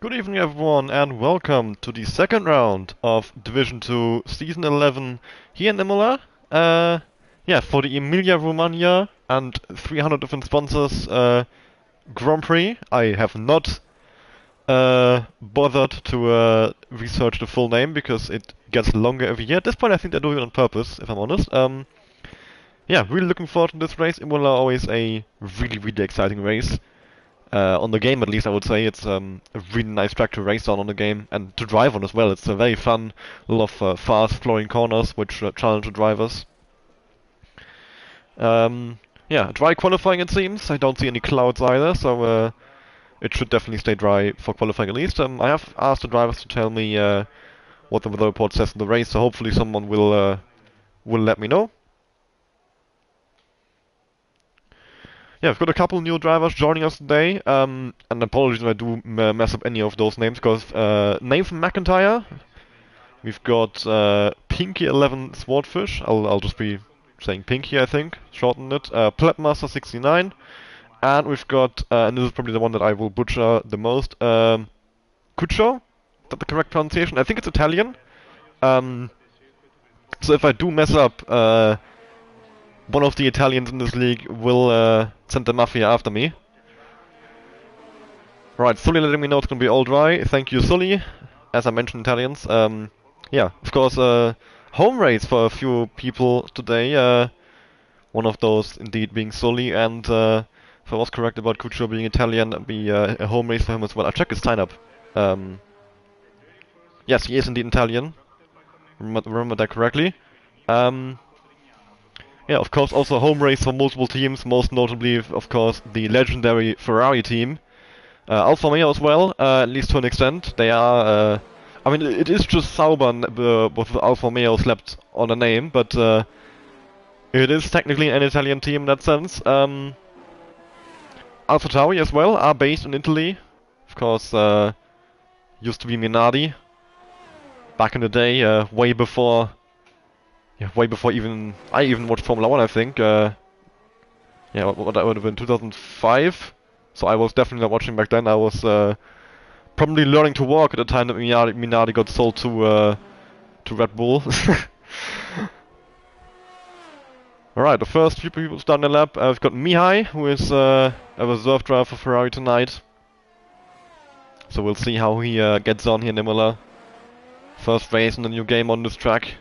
Good evening everyone and welcome to the second round of Division 2 Season 11 here in Imola. For the Emilia-Romagna and 300 different sponsors Grand Prix. I have not bothered to research the full name because it gets longer every year. At this point I think they're doing it on purpose, if I'm honest. Really looking forward to this race. Imola always a really exciting race. On the game, at least, I would say it's a really nice track to race on the game and to drive on as well. It's a very fun, a lot of fast flowing corners which challenge the drivers. Dry qualifying it seems. I don't see any clouds either, so it should definitely stay dry for qualifying at least. I have asked the drivers to tell me what the weather report says in the race, so hopefully someone will let me know. Yeah, we've got a couple new drivers joining us today, and apologies if I do mess up any of those names, because Nathan McIntyre, we've got Pinky11 Swordfish, I'll just be saying Pinky, I think, shorten it, Plebmaster69, and we've got, and this is probably the one that I will butcher the most, Cuccio, is that the correct pronunciation? I think it's Italian, so if I do mess up, one of the Italians in this league will send the Mafia after me. Right, Sully letting me know it's gonna be all dry. Thank you, Sully. As I mentioned, Italians. Of course, home race for a few people today. One of those indeed being Sully, and if I was correct about Cuccio being Italian, it'd be a home race for him as well. I'll check his sign up. Yes, he is indeed Italian. Remember that correctly. Of course, also a home race for multiple teams, most notably, of course, the legendary Ferrari team. Alfa Romeo as well, at least to an extent. They are, I mean, it is just Sauber with Alfa Romeo slapped on the name, but it is technically an Italian team in that sense. AlphaTauri as well are based in Italy. Of course, used to be Minardi back in the day, way before even I watched Formula 1, I think. What that would have been 2005. So I was definitely not watching back then. I was probably learning to walk at the time that Minardi got sold to Red Bull. Alright, the first few people starting the lap. I've got Mihai, who is a reserve driver for Ferrari tonight. So we'll see how he gets on here in Imola. First race in the new game on this track.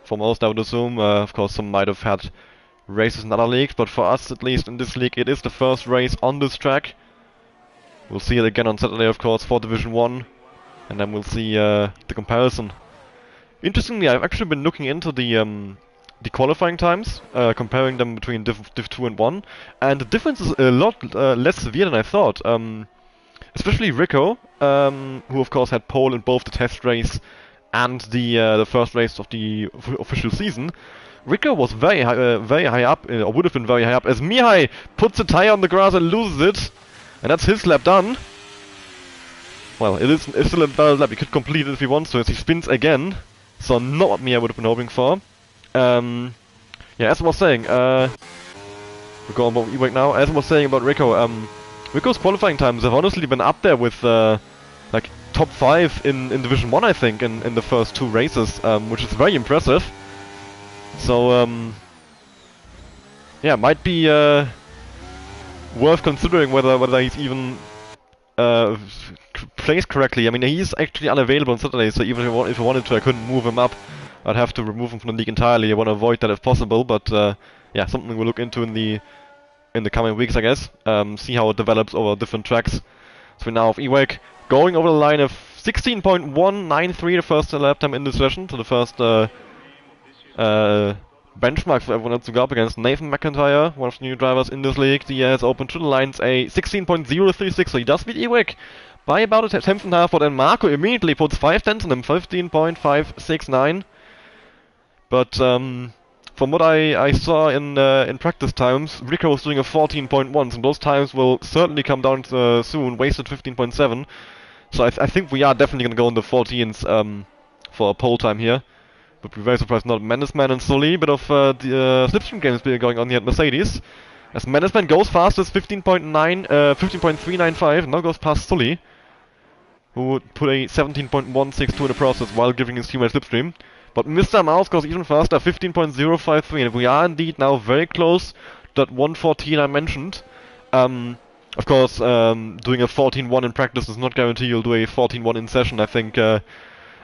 For most, I would assume. Of course, some might have had races in other leagues, but for us, at least in this league, it is the first race on this track. We'll see it again on Saturday, of course, for Division 1, and then we'll see the comparison. Interestingly, I've actually been looking into the qualifying times, comparing them between Div 2 and 1, and the difference is a lot less severe than I thought. Especially Rico, who of course had pole in both the test race and the first race of the official season. Rico was very high up, or would have been very high up, as Mihai puts a tire on the grass and loses it. And that's his lap done. Well, it's still a valid lap, he could complete it if he wants to, as he spins again. So not what Mihai would have been hoping for. As I was saying, we're going about E-Wake now. As I was saying about Rico, Rico's qualifying times have honestly been up there with, like, top 5 in Division 1, I think, in the first 2 races, which is very impressive. So, might be worth considering whether he's even placed correctly. I mean, he's actually unavailable on Saturday, so even if I wanted to, I couldn't move him up. I'd have to remove him from the league entirely. I want to avoid that if possible, but something we'll look into in the coming weeks, I guess. See how it develops over different tracks. So we now have Ewek going over the line of 16.193, the first lap time in this session, to the first benchmark for everyone else to go up against. Nathan McIntyre, one of the new drivers in this league. The has opened to the lines a 16.036, so he does beat Ewek by about a tenth and a half, but then Marco immediately puts 5 tenths on him, 15.569. But from what I saw in practice times, Rico was doing a 14.1, so those times will certainly come down soon, wasted 15.7. So I think we are definitely going to go in the 14s for a pole time here. Would be very surprised not Menace Man and Sully, bit of the slipstream games going on here at Mercedes. As Menace Man goes fastest, 15.395, now goes past Sully. who put a 17.162 in the process while giving his teammate slipstream. But Mr. Mouse goes even faster, 15.053, and we are indeed now very close to that 114 I mentioned. Of course, doing a 14-1 in practice does not guarantee you'll do a 14-1 in session. I think,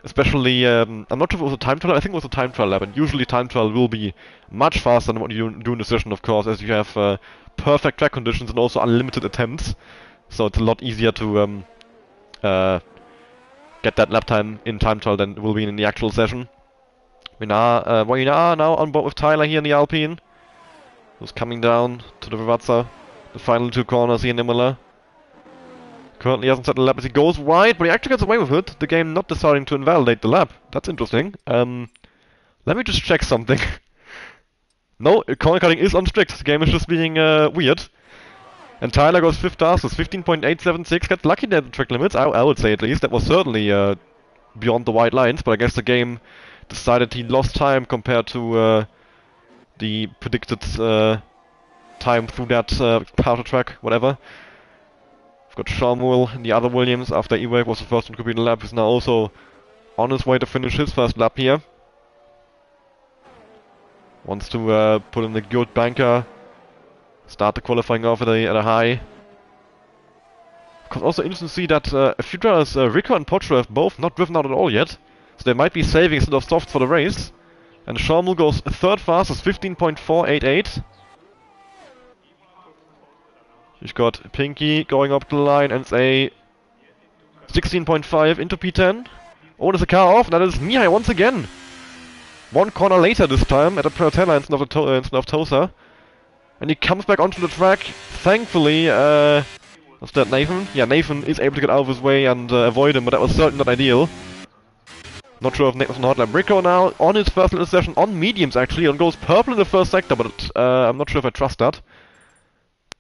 especially, I'm not sure if it was a time trial, I think it was a time trial lab, and usually time trial will be much faster than what you do in the session, of course, as you have perfect track conditions and also unlimited attempts. So it's a lot easier to get that lap time in time trial than it will be in the actual session. We are now on board with Tyler here in the Alpine, who's coming down to the Ravazza, the final two corners here in Imola. Currently hasn't set the lap as he goes wide, but he actually gets away with it. The game not deciding to invalidate the lap. That's interesting. Let me just check something. No, corner cutting is unstrict. The game is just being weird. And Tyler goes fifth fastest, 15.876. Gets lucky there at the track limits, I would say at least. That was certainly beyond the white lines, but I guess the game decided he lost time compared to the predicted time through that part of track, whatever. We've got Sharmuel and the other Williams after Ewake was the first one to complete the lap. He's now also on his way to finish his first lap here. Wants to put in the good banker. Start the qualifying off at a high. Of course, also interesting to see that a few drivers, Rico and Potro, have both not driven out at all yet. So they might be saving instead of softs for the race. And Sharmuel goes third fastest, 15.488. You've got Pinky going up the line and it's a 16.5 into P10. Oh, there's a car off, that is Mihai once again. One corner later this time at a Prioritella instead of Tosa. And he comes back onto the track. Thankfully, what's that, Nathan? Yeah, Nathan is able to get out of his way and avoid him, but that was certainly not ideal. Not sure if Nate was on the hot lap. Rico now on his first little session on mediums actually, and goes purple in the first sector, but I'm not sure if I trust that.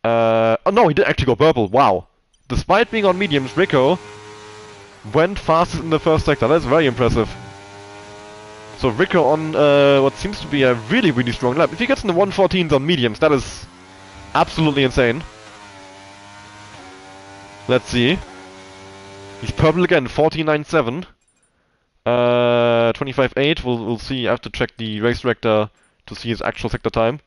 Oh no, he did actually go purple, wow. Despite being on mediums, Rico went fastest in the first sector, that's very impressive. So Rico on what seems to be a really, really strong lap. If he gets in the 114s on mediums, that is absolutely insane. Let's see. He's purple again, 14.97. 25.8, we'll see, I have to check the race director to see his actual sector time.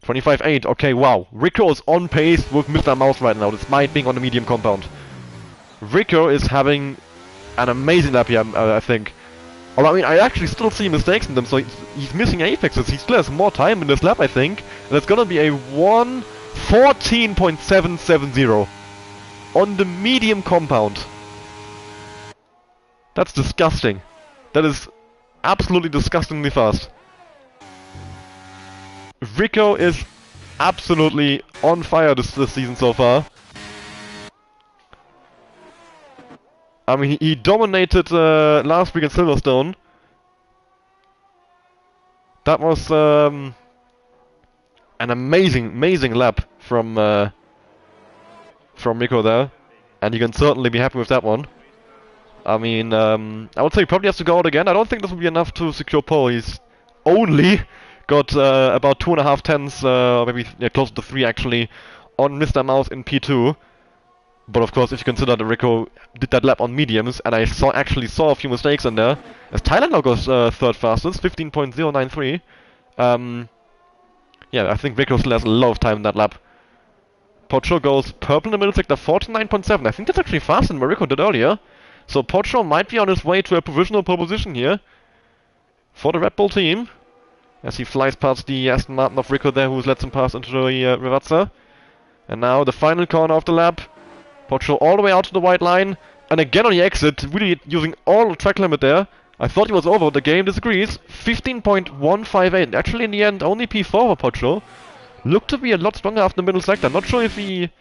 25.8, okay, wow. Rico is on pace with Mr. Mouse right now, despite being on the medium compound. Rico is having an amazing lap here, I think. Although, I mean, I actually still see mistakes in them, so he's missing apexes. He still has more time in this lap, I think. And it's gonna be a 1:14.770 on the medium compound. That's disgusting. That is absolutely disgustingly fast. Rico is absolutely on fire this season so far. I mean, he dominated last week in Silverstone. That was an amazing lap from Rico there, and you can certainly be happy with that one. I mean, I would say he probably has to go out again. I don't think this will be enough to secure pole. He's only got about 2.5 tenths, maybe close to 3 actually, on Mr. Mouse in P2. But of course, if you consider that Rico did that lap on mediums, and I actually saw a few mistakes in there, as Tyler now goes third fastest, 15.093. Yeah, I think Rico still has a lot of time in that lap. Pocho goes purple in the middle sector, 49.7. I think that's actually faster than what Rico did earlier. So Pocho might be on his way to a provisional pole position here for the Red Bull team, as he flies past the Aston Martin of Rico there, who's let him pass into the Ravazza. And now the final corner of the lap. Pocho all the way out to the white line, and again on the exit, really using all the track limit there. I thought he was over, the game disagrees. 15.158, actually in the end only P4 for Pocho. Looked to be a lot stronger after the middle sector. Not sure if he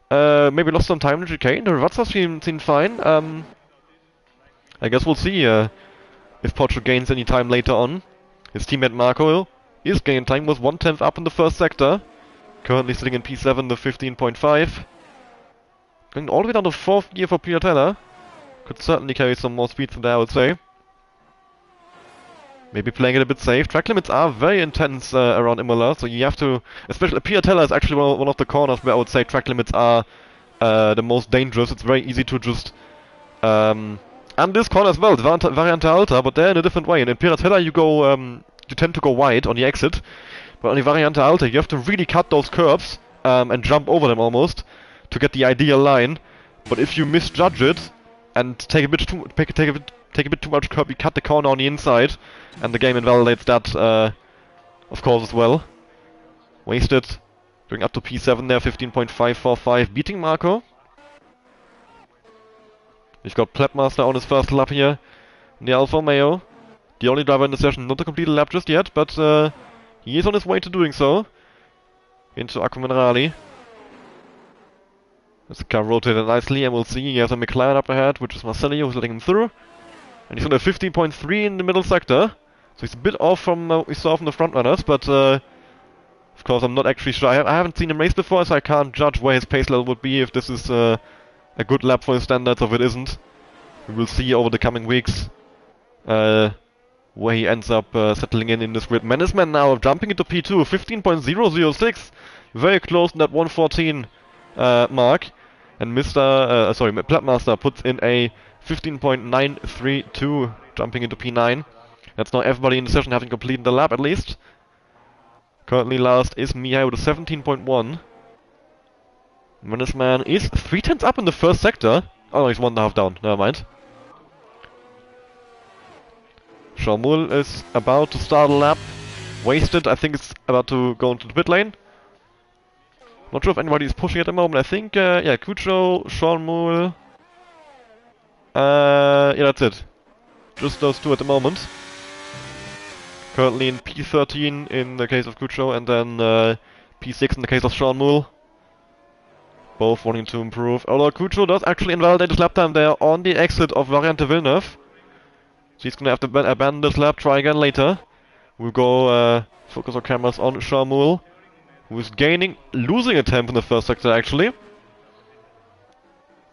maybe lost some time in the chicane. The Ravazza seemed fine. I guess we'll see if Pocho gains any time later on. His teammate Marco is gaining time with 1/10 up in the first sector. Currently sitting in P7 to 15.5. Going all the way down to 4th gear for Prioritella. Could certainly carry some more speed from there, I would say. Maybe playing it a bit safe. Track limits are very intense around Imola, so you have to... Especially, Prioritella is actually one of the corners where I would say track limits are the most dangerous. It's very easy to just And this corner as well, Variante Alta, but they're in a different way. And in Piratella you go, you tend to go wide on the exit, but on the Variante Alta you have to really cut those curbs and jump over them almost to get the ideal line. But if you misjudge it and take a bit too much curb, you cut the corner on the inside, and the game invalidates that, of course, as well. Wasted, going up to P7 there, 15.545, beating Marco. We've got Plepmaster on his first lap here in the Alfa Romeo. The only driver in the session not to complete a lap just yet, but he is on his way to doing so. Into Acqua Minerali. As the car rotated nicely, and we'll see he has a McLaren up ahead, which is Marcelio, who's letting him through. And he's on a 15.3 in the middle sector. So he's a bit off from what we saw from the front runners, but of course I'm not actually sure. I haven't seen him race before, so I can't judge where his pace level would be if this is a good lap for his standards, or if it isn't. We will see over the coming weeks where he ends up settling in this grid. Menaceman now jumping into P2, 15.006, very close to that 114 mark. And Plepmaster puts in a 15.932, jumping into P9. That's now everybody in the session having completed the lap at least. Currently last is Mihai with a 17.1. Menaceman is 3/10 up in the first sector. Oh no, he's 1.5 down, never mind. Shamul is about to start a lap. Wasted, I think it's about to go into the pit lane. Not sure if anybody is pushing at the moment. I think, yeah, Kucho, Shamul. Yeah, that's it. Just those two at the moment. Currently in P13 in the case of Kucho, and then P6 in the case of Shamul. Both wanting to improve. Although Kucho does actually invalidate his lap time there on the exit of Variante Villeneuve. So he's gonna have to abandon this lap, try again later. We'll go focus our cameras on Shamul, who is losing a temp in the first sector actually.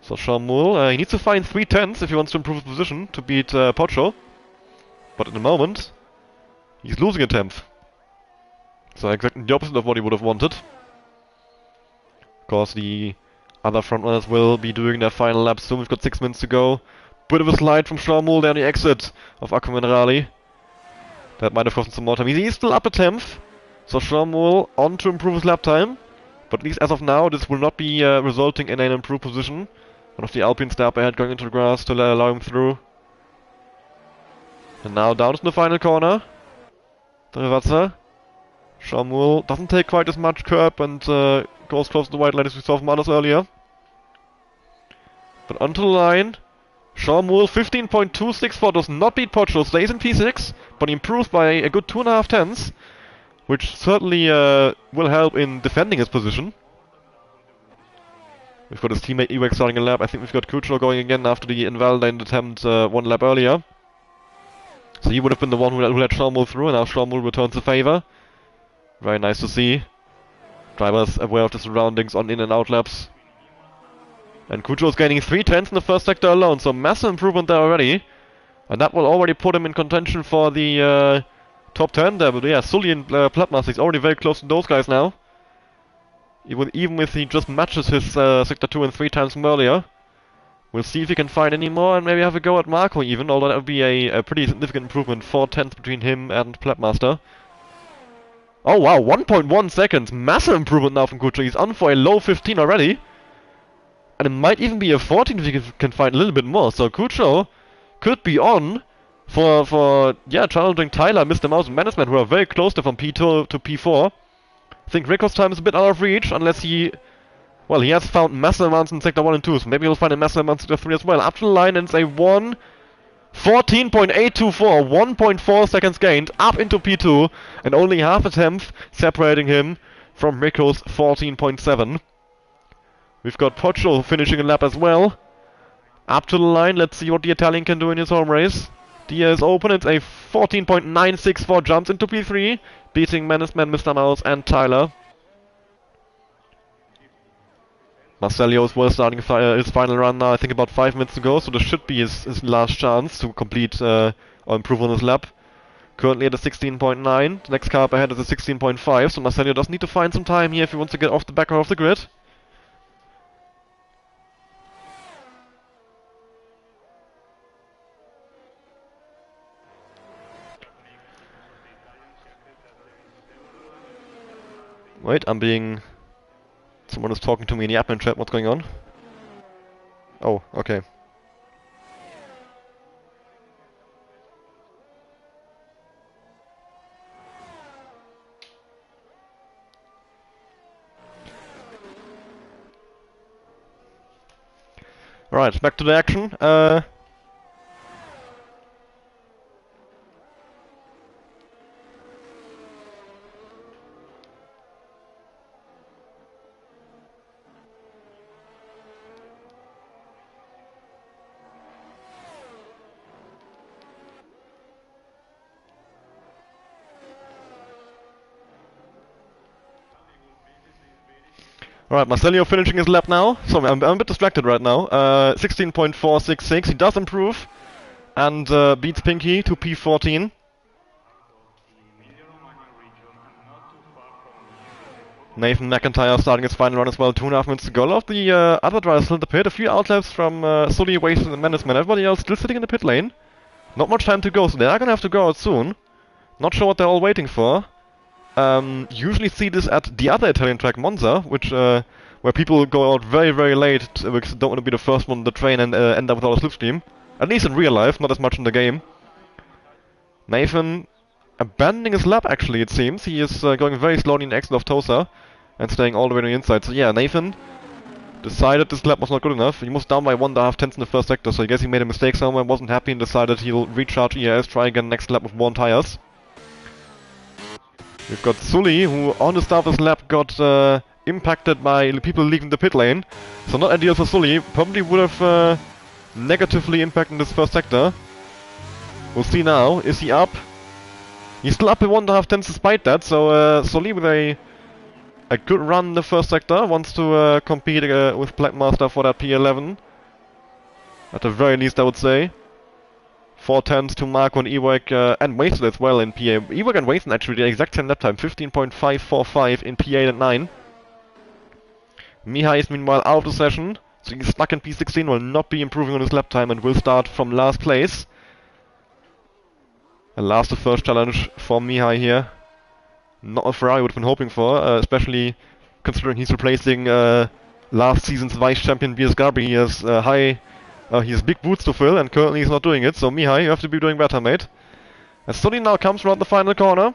So Shamul, he needs to find 3/10 if he wants to improve his position to beat Pocho. But at the moment, he's losing a temp. So exactly the opposite of what he would have wanted. Of course, the other frontrunners will be doing their final laps soon. We've got 6 minutes to go. Bit of a slide from Shamul down the exit of Acqua Minerali. That might have cost him some more time. He's still up a 10th. So Shamul on to improve his lap time. But at least as of now, this will not be resulting in an improved position. One of the Alpines there up ahead going into the grass to allow him through. And now down to the final corner. The Rivazza. Shamul doesn't take quite as much curb and goes close to the white line as we saw from others earlier. But onto the line. Shamul 15.264 does not beat Pocho, stays in P6, but improves by a good 2.5 tenths, which certainly will help in defending his position. We've got his teammate Ewek starting a lap. I think we've got Kucho going again after the invalidated attempt 1 lap earlier. So he would have been the one who let Shamul through, and now Shamul returns the favor. Very nice to see. Drivers aware of the surroundings on in and out laps. And Kucho is gaining 3/10 in the first sector alone, so massive improvement there already. And that will already put him in contention for the top 10 there. But yeah, Sully and Plepmaster, he's already very close to those guys now. Even if he just matches his sector 2 and 3 times from earlier. We'll see if he can find any more and maybe have a go at Marco even, although that would be a pretty significant improvement. 4/10 between him and Plepmaster. Oh wow, 1.1 seconds. Massive improvement now from Kucho. He's on for a low 15 already. And it might even be a 14 if he can find a little bit more. So Kucho could be on for challenging Tyler, Mr. Mouse and Menaceman, who are very close to from P2 to P4. I think Rico's time is a bit out of reach, unless he... Well, he has found massive amounts in Sector 1 and 2, so maybe he'll find a massive amount in Sector 3 as well. Up to the line, and it's a 14.824, 1.4 seconds gained, up into P2, and only half a tenth separating him from Rico's 14.7. We've got Pocho finishing a lap as well. Up to the line, let's see what the Italian can do in his home race. Dia is open, it's a 14.964, jumps into P3, beating Menaceman, Mr. Mouse and Tyler. Marcelio is well starting his final run now, I think about 5 minutes to go, so this should be his last chance to complete or improve on his lap. Currently at a 16.9, the next car up ahead is a 16.5, so Marcelio does need to find some time here if he wants to get off the back or off the grid. Wait, I'm being... Someone is talking to me in the admin chat. What's going on? Oh, okay. Alright, back to the action. Alright, Marcelio finishing his lap now. Sorry, I'm a bit distracted right now. 16.466. He does improve and beats Pinky to P14. Nathan McIntyre starting his final run as well. 2.5 minutes to go. A lot of the other drivers still in the pit. A few outlaps from Sully, Wasted, and Management. Everybody else still sitting in the pit lane. Not much time to go, so they are gonna have to go out soon. Not sure what they're all waiting for. Usually see this at the other Italian track, Monza, which where people go out very, very late because they don't want to be the first one on the train and end up without a slipstream. At least in real life, not as much in the game. Nathan abandoning his lap, actually, it seems. He is going very slowly in the exit of Tosa and staying all the way on the inside. So yeah, Nathan decided this lap was not good enough. He was down by 1.5 tenths in the first sector, so I guess he made a mistake somewhere, wasn't happy and decided he'll recharge ERS, try again next lap with worn tires. We've got Sully, who on the start of this lap got impacted by people leaving the pit lane. So not ideal for Sully, probably would have negatively impacted this first sector. We'll see now. Is he up? He's still up by 1.5 tenths despite that, so Sully with a good run in the first sector, wants to compete with Blackmaster for that P11. At the very least, I would say. 4 tenths to Marco and Ewek and Wasted as well in PA. Ewek and Wasted actually the exact same lap time, 15.545 in P8 and 9. Mihai is meanwhile out of the session, so he's stuck in P16, will not be improving on his lap time and will start from last place. And last the first challenge for Mihai here. Not a Ferrari I would have been hoping for, especially considering he's replacing last season's vice champion BS Garby. He has big boots to fill and currently he's not doing it, so Mihai, you have to be doing better, mate. As Sully now comes around the final corner.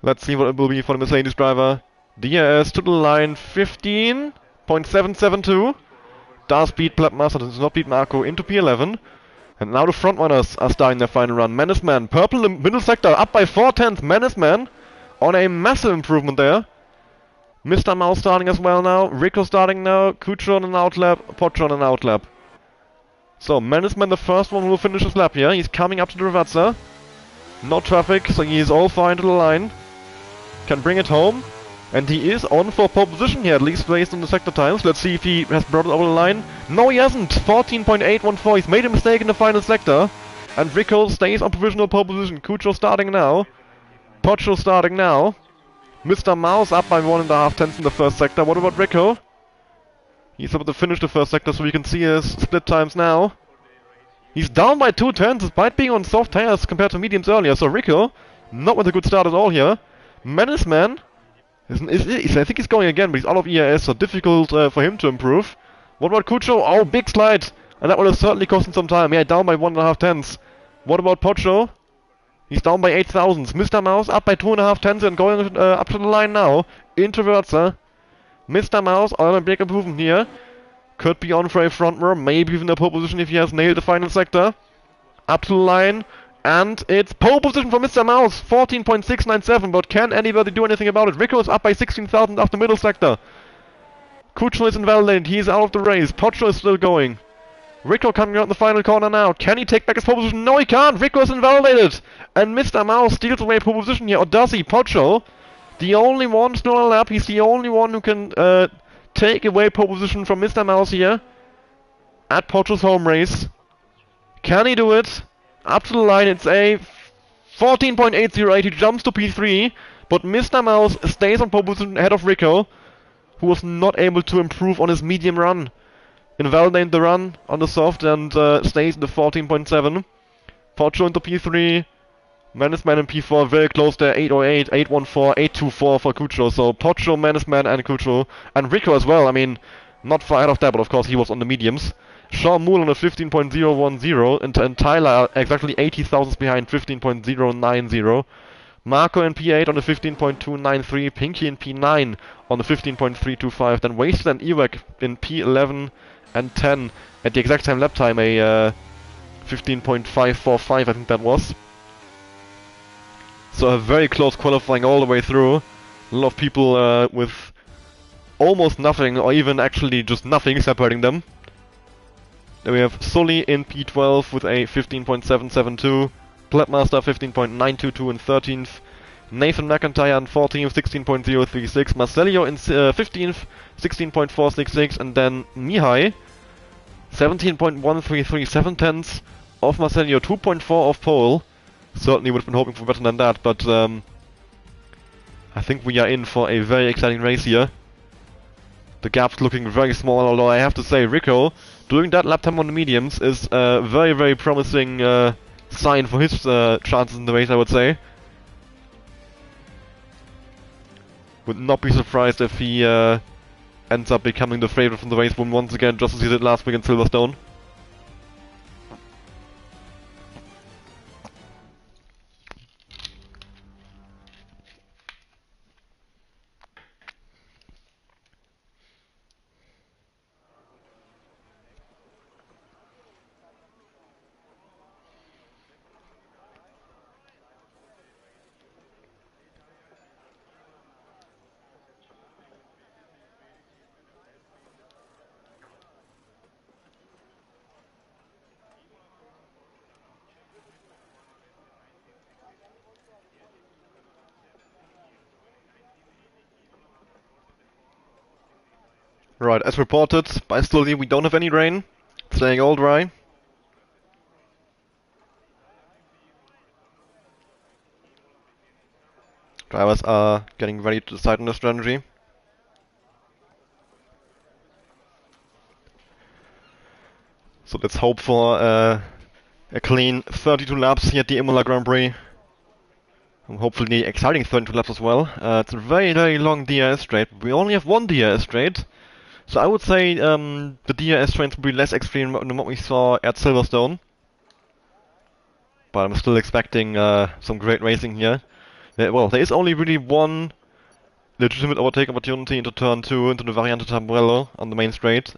Let's see what it will be for the Mercedes driver. DRS to the line, 15.772. Does beat Blackmaster, does not beat Marco into P11. And now the front runners are starting their final run. Menaceman, purple middle sector, up by 4 tenths. Menaceman on a massive improvement there. Mr. Mouse starting as well now. Rico starting now. Kucho on an outlap. Pocho on an outlap. So, Menaceman, the first one, will finish his lap here. He's coming up to the Ravazza. No traffic, so he is all fine to the line. Can bring it home. And he is on for pole position here, at least based on the sector times. Let's see if he has brought it over the line. No, he hasn't. 14.814. He's made a mistake in the final sector. And Rico stays on provisional pole position. Kucho starting now. Pocho starting now. Mr. Mouse up by 1.5 tenths in the first sector. What about Rico? He's about to finish the first sector, so we can see his split times now. He's down by 2 tenths, despite being on soft tires compared to mediums earlier. So Rico, not with a good start at all here. Menaceman, I think he's going again, but he's out of ERS, so difficult for him to improve. What about Kucho? Oh, big slide! And that will have certainly cost him some time. Yeah, down by 1.5 tenths. What about Pocho? He's down by 8 thousandths. Mr. Mouse up by 2.5 tenths and going up to the line now. Into Verza. Mr. Mouse on a big improvement here. Could be on for a front row, maybe even a pole position if he has nailed the final sector. Up to the line. And it's pole position for Mr. Mouse. 14.697, but can anybody do anything about it? Rico is up by 16,000 after middle sector. Kucho is invalidated. He is out of the race. Pocho is still going. Rico coming out in the final corner now. Can he take back his pole position? No, he can't. Rico is invalidated. And Mr. Mouse steals away pole position here. Or does he? Pocho, the only one still on a lap. He's the only one who can take away pole position from Mr. Mouse here at Pocho's home race. Can he do it? Up to the line. It's a 14.808. He jumps to P3. But Mr. Mouse stays on pole position ahead of Rico, who was not able to improve on his medium run. Invalidate the run on the soft and stays in the 14.7. Pocho into P3. Menace Man in P4, very close there, 808, 814, 824 for Cucho. So Pocho, Menace Man, and Cucho. And Rico as well, I mean, not far out of that, but of course he was on the mediums. Sean Moore on a 15.010, and Tyler exactly 80 thousandths behind, 15.090. Marco in P8 on the 15.293, Pinky in P9 on the 15.325, then Wasted and Ewek in P11 and 10 at the exact same lap time, a 15.545 I think that was. So a very close qualifying all the way through. A lot of people with almost nothing, or even actually just nothing separating them. Then we have Sully in P12 with a 15.772. Pledmaster 15.922 in 13th. Nathan McIntyre in 14th, 16.036. Marcelio in 15th, 16.466. And then Mihai, 17.133, 7 tenths of Marcelio, 2.4 off pole. Certainly would have been hoping for better than that, but I think we are in for a very exciting race here. The gap's looking very small, although I have to say Rico, doing that lap time on the mediums is a very, very promising sign for his chances in the race, I would say. Would not be surprised if he ends up becoming the favorite from the race once again, just as he did last week in Silverstone. Right, as reported by Stolly, we don't have any rain. Staying all dry. Drivers are getting ready to decide on their strategy. So let's hope for a clean 32 laps here at the Imola Grand Prix. And hopefully exciting 32 laps as well. It's a very, very long DRS straight. We only have one DRS straight. So I would say the DRS straight will be less extreme than what we saw at Silverstone. But I'm still expecting some great racing here. Well, there is only really one legitimate overtake opportunity into turn 2, into the Variante Tamburello on the main straight.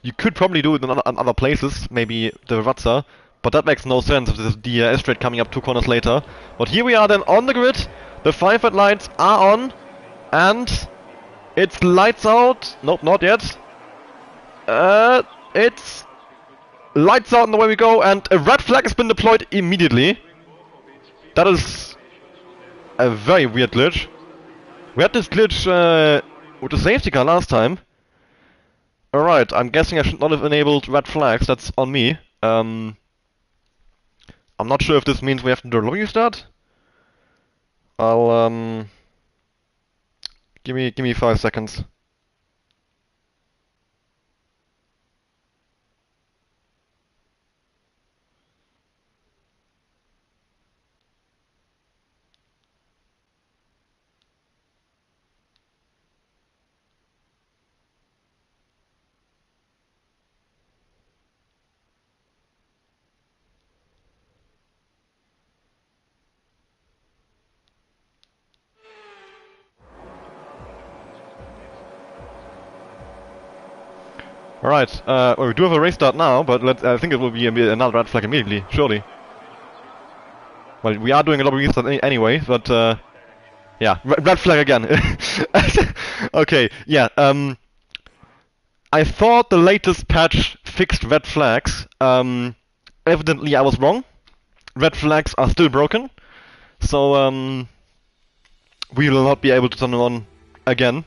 You could probably do it in other places, maybe the Razza, but that makes no sense if there's a DRS straight coming up 2 corners later. But here we are then on the grid, the 5 red lights are on, and it's lights out. Nope, not yet. It's lights out and away we go, and a red flag has been deployed immediately. That is a very weird glitch. We had this glitch with the safety car last time. Alright, I'm guessing I should not have enabled red flags, that's on me. I'm not sure if this means we have to do a lobby restart. I'll give me 5 seconds. Alright, well, we do have a race start now, but I think it will be another red flag immediately, surely. Well, we are doing a lobby restart anyway, but yeah, red flag again. Okay, yeah, I thought the latest patch fixed red flags. Evidently I was wrong. Red flags are still broken, so we will not be able to turn them on again.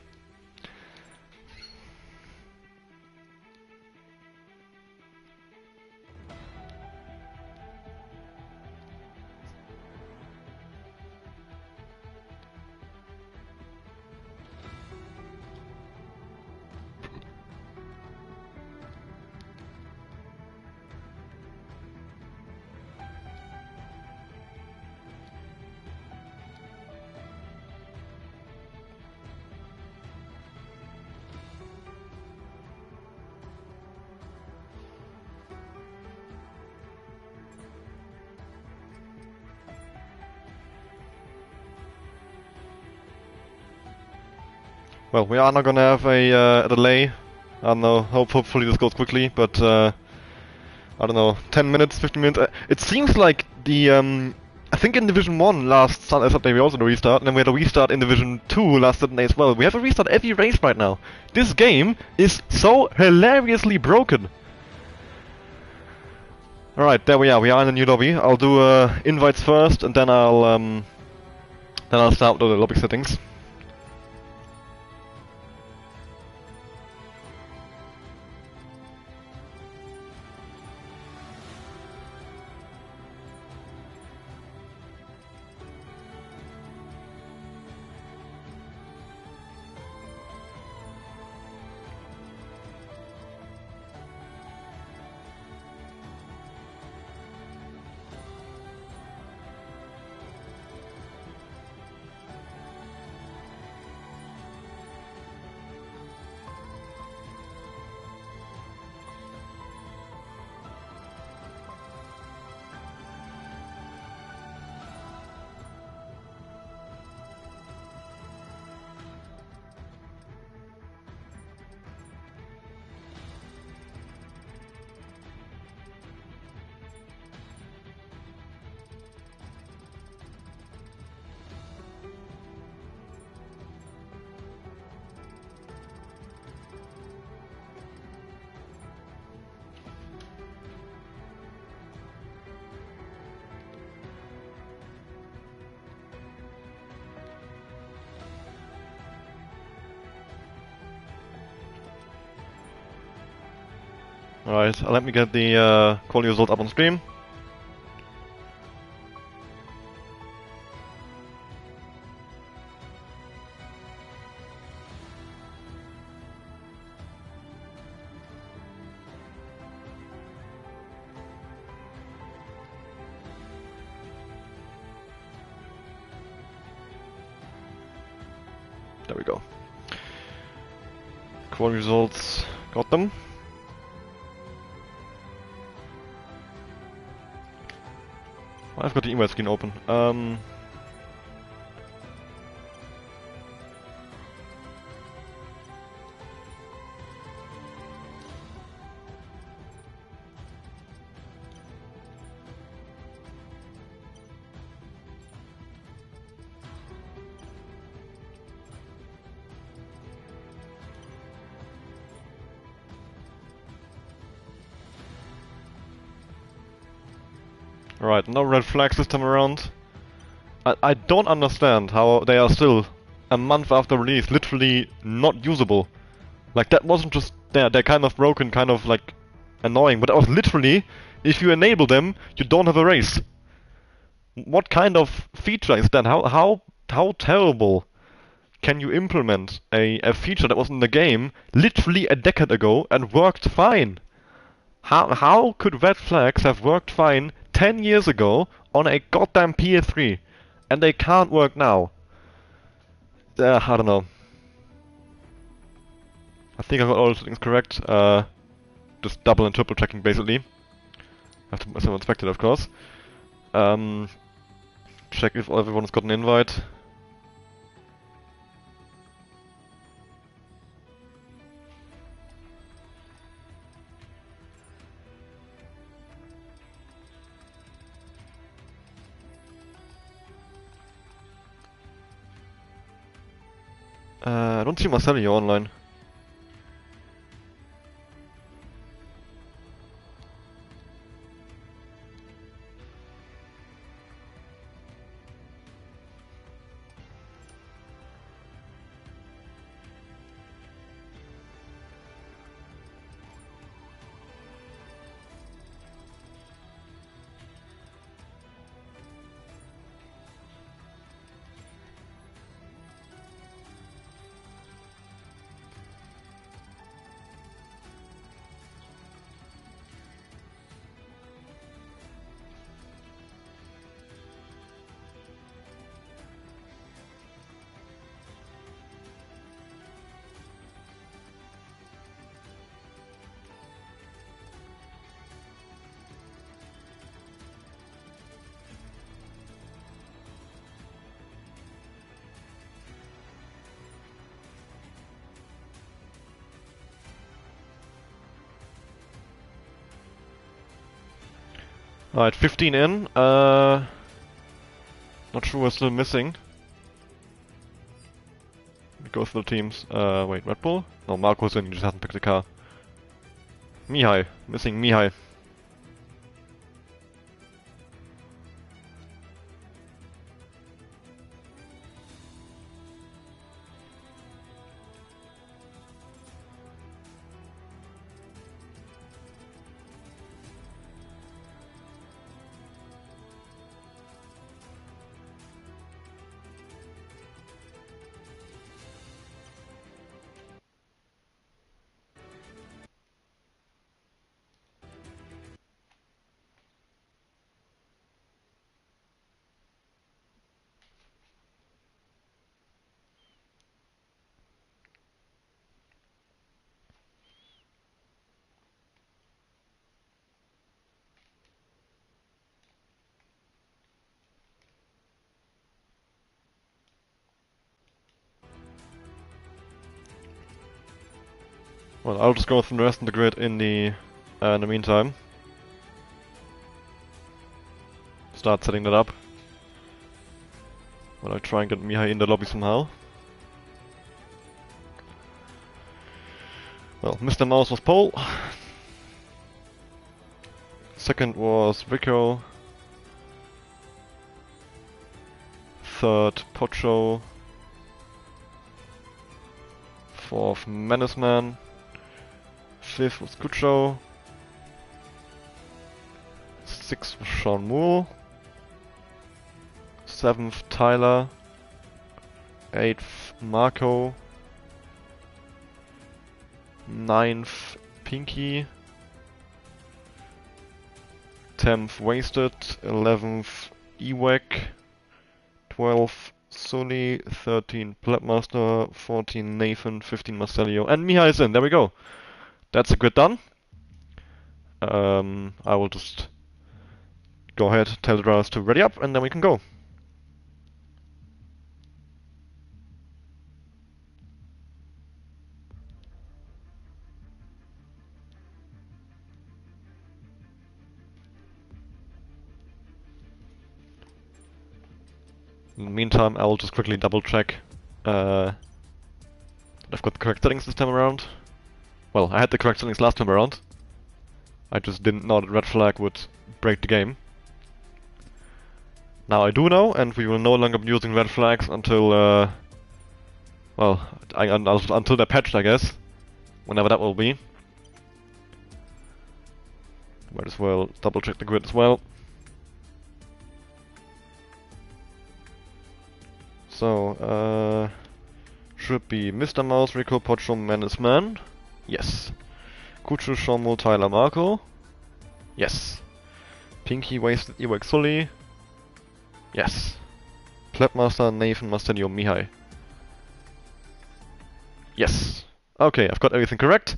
Well, we are not gonna have a delay. I don't know, hopefully this goes quickly, but I don't know, 10 minutes, 15 minutes. It seems like I think in Division 1 last Saturday we also had a restart, and then we had a restart in Division 2 last Saturday as well. We have a restart every race right now. This game is so hilariously broken. Alright, there we are in a new lobby. I'll do invites first, and then I'll start with the lobby settings. Alright, let me get the quality result up on stream. There we go. Quality results, got them. I've got the email screen open. Right, no red flags this time around. I don't understand how they are still, a month after release, literally not usable. Like, that wasn't just they're kind of broken, kind of like annoying, but that was literally, if you enable them, you don't have a race. What kind of feature is that? How terrible can you implement a feature that was in the game literally a decade ago and worked fine? How could red flags have worked fine 10 years ago on a goddamn PS3 and they can't work now? I don't know. I think I got all the settings correct. Just double and triple checking basically. I have to inspect it, of course. Check if everyone's got an invite. I don't see Marcel here online. Alright, 15 in. Not sure we're still missing. We go through the teams. Wait, Red Bull? No, Marco's in, he just hasn't picked the car. Mihai. Missing Mihai. Well, I'll just go through the rest of the grid in the meantime. Start setting that up. While I try and get Mihai in the lobby somehow. Well, Mr. Mouse was pole. Second was Rico. Third, Pocho. Fourth, Menace Man. Fifth was Kucho. Sixth was Sean Moore. Seventh, Tyler. Eighth, Marco. Ninth, Pinky. 10th, Wasted. 11th, Ewek. 12th, Sully. 13, Plebmaster. 14, Nathan. 15, Marcelio. And Mihai is in. There we go. That's a grid done. I will just go ahead, tell the drivers to ready up, and then we can go. In the meantime, I will just quickly double check that I've got the correct settings this time around. Well, I had the correct settings last time around. I just didn't know that red flag would break the game. Now I do know, and we will no longer be using red flags until, well, until they're patched, I guess. Whenever that will be. Might as well double check the grid as well. So, should be Mr. Mouse, Rico, Pocho, Menace Man. Yes. Kuchu, Shomo, Tyler, Marco. Yes. Pinky, Wasted, Ewek, Sully. Yes. Plebmaster, Nathan, Marcelio, Mihai. Yes. Okay, I've got everything correct.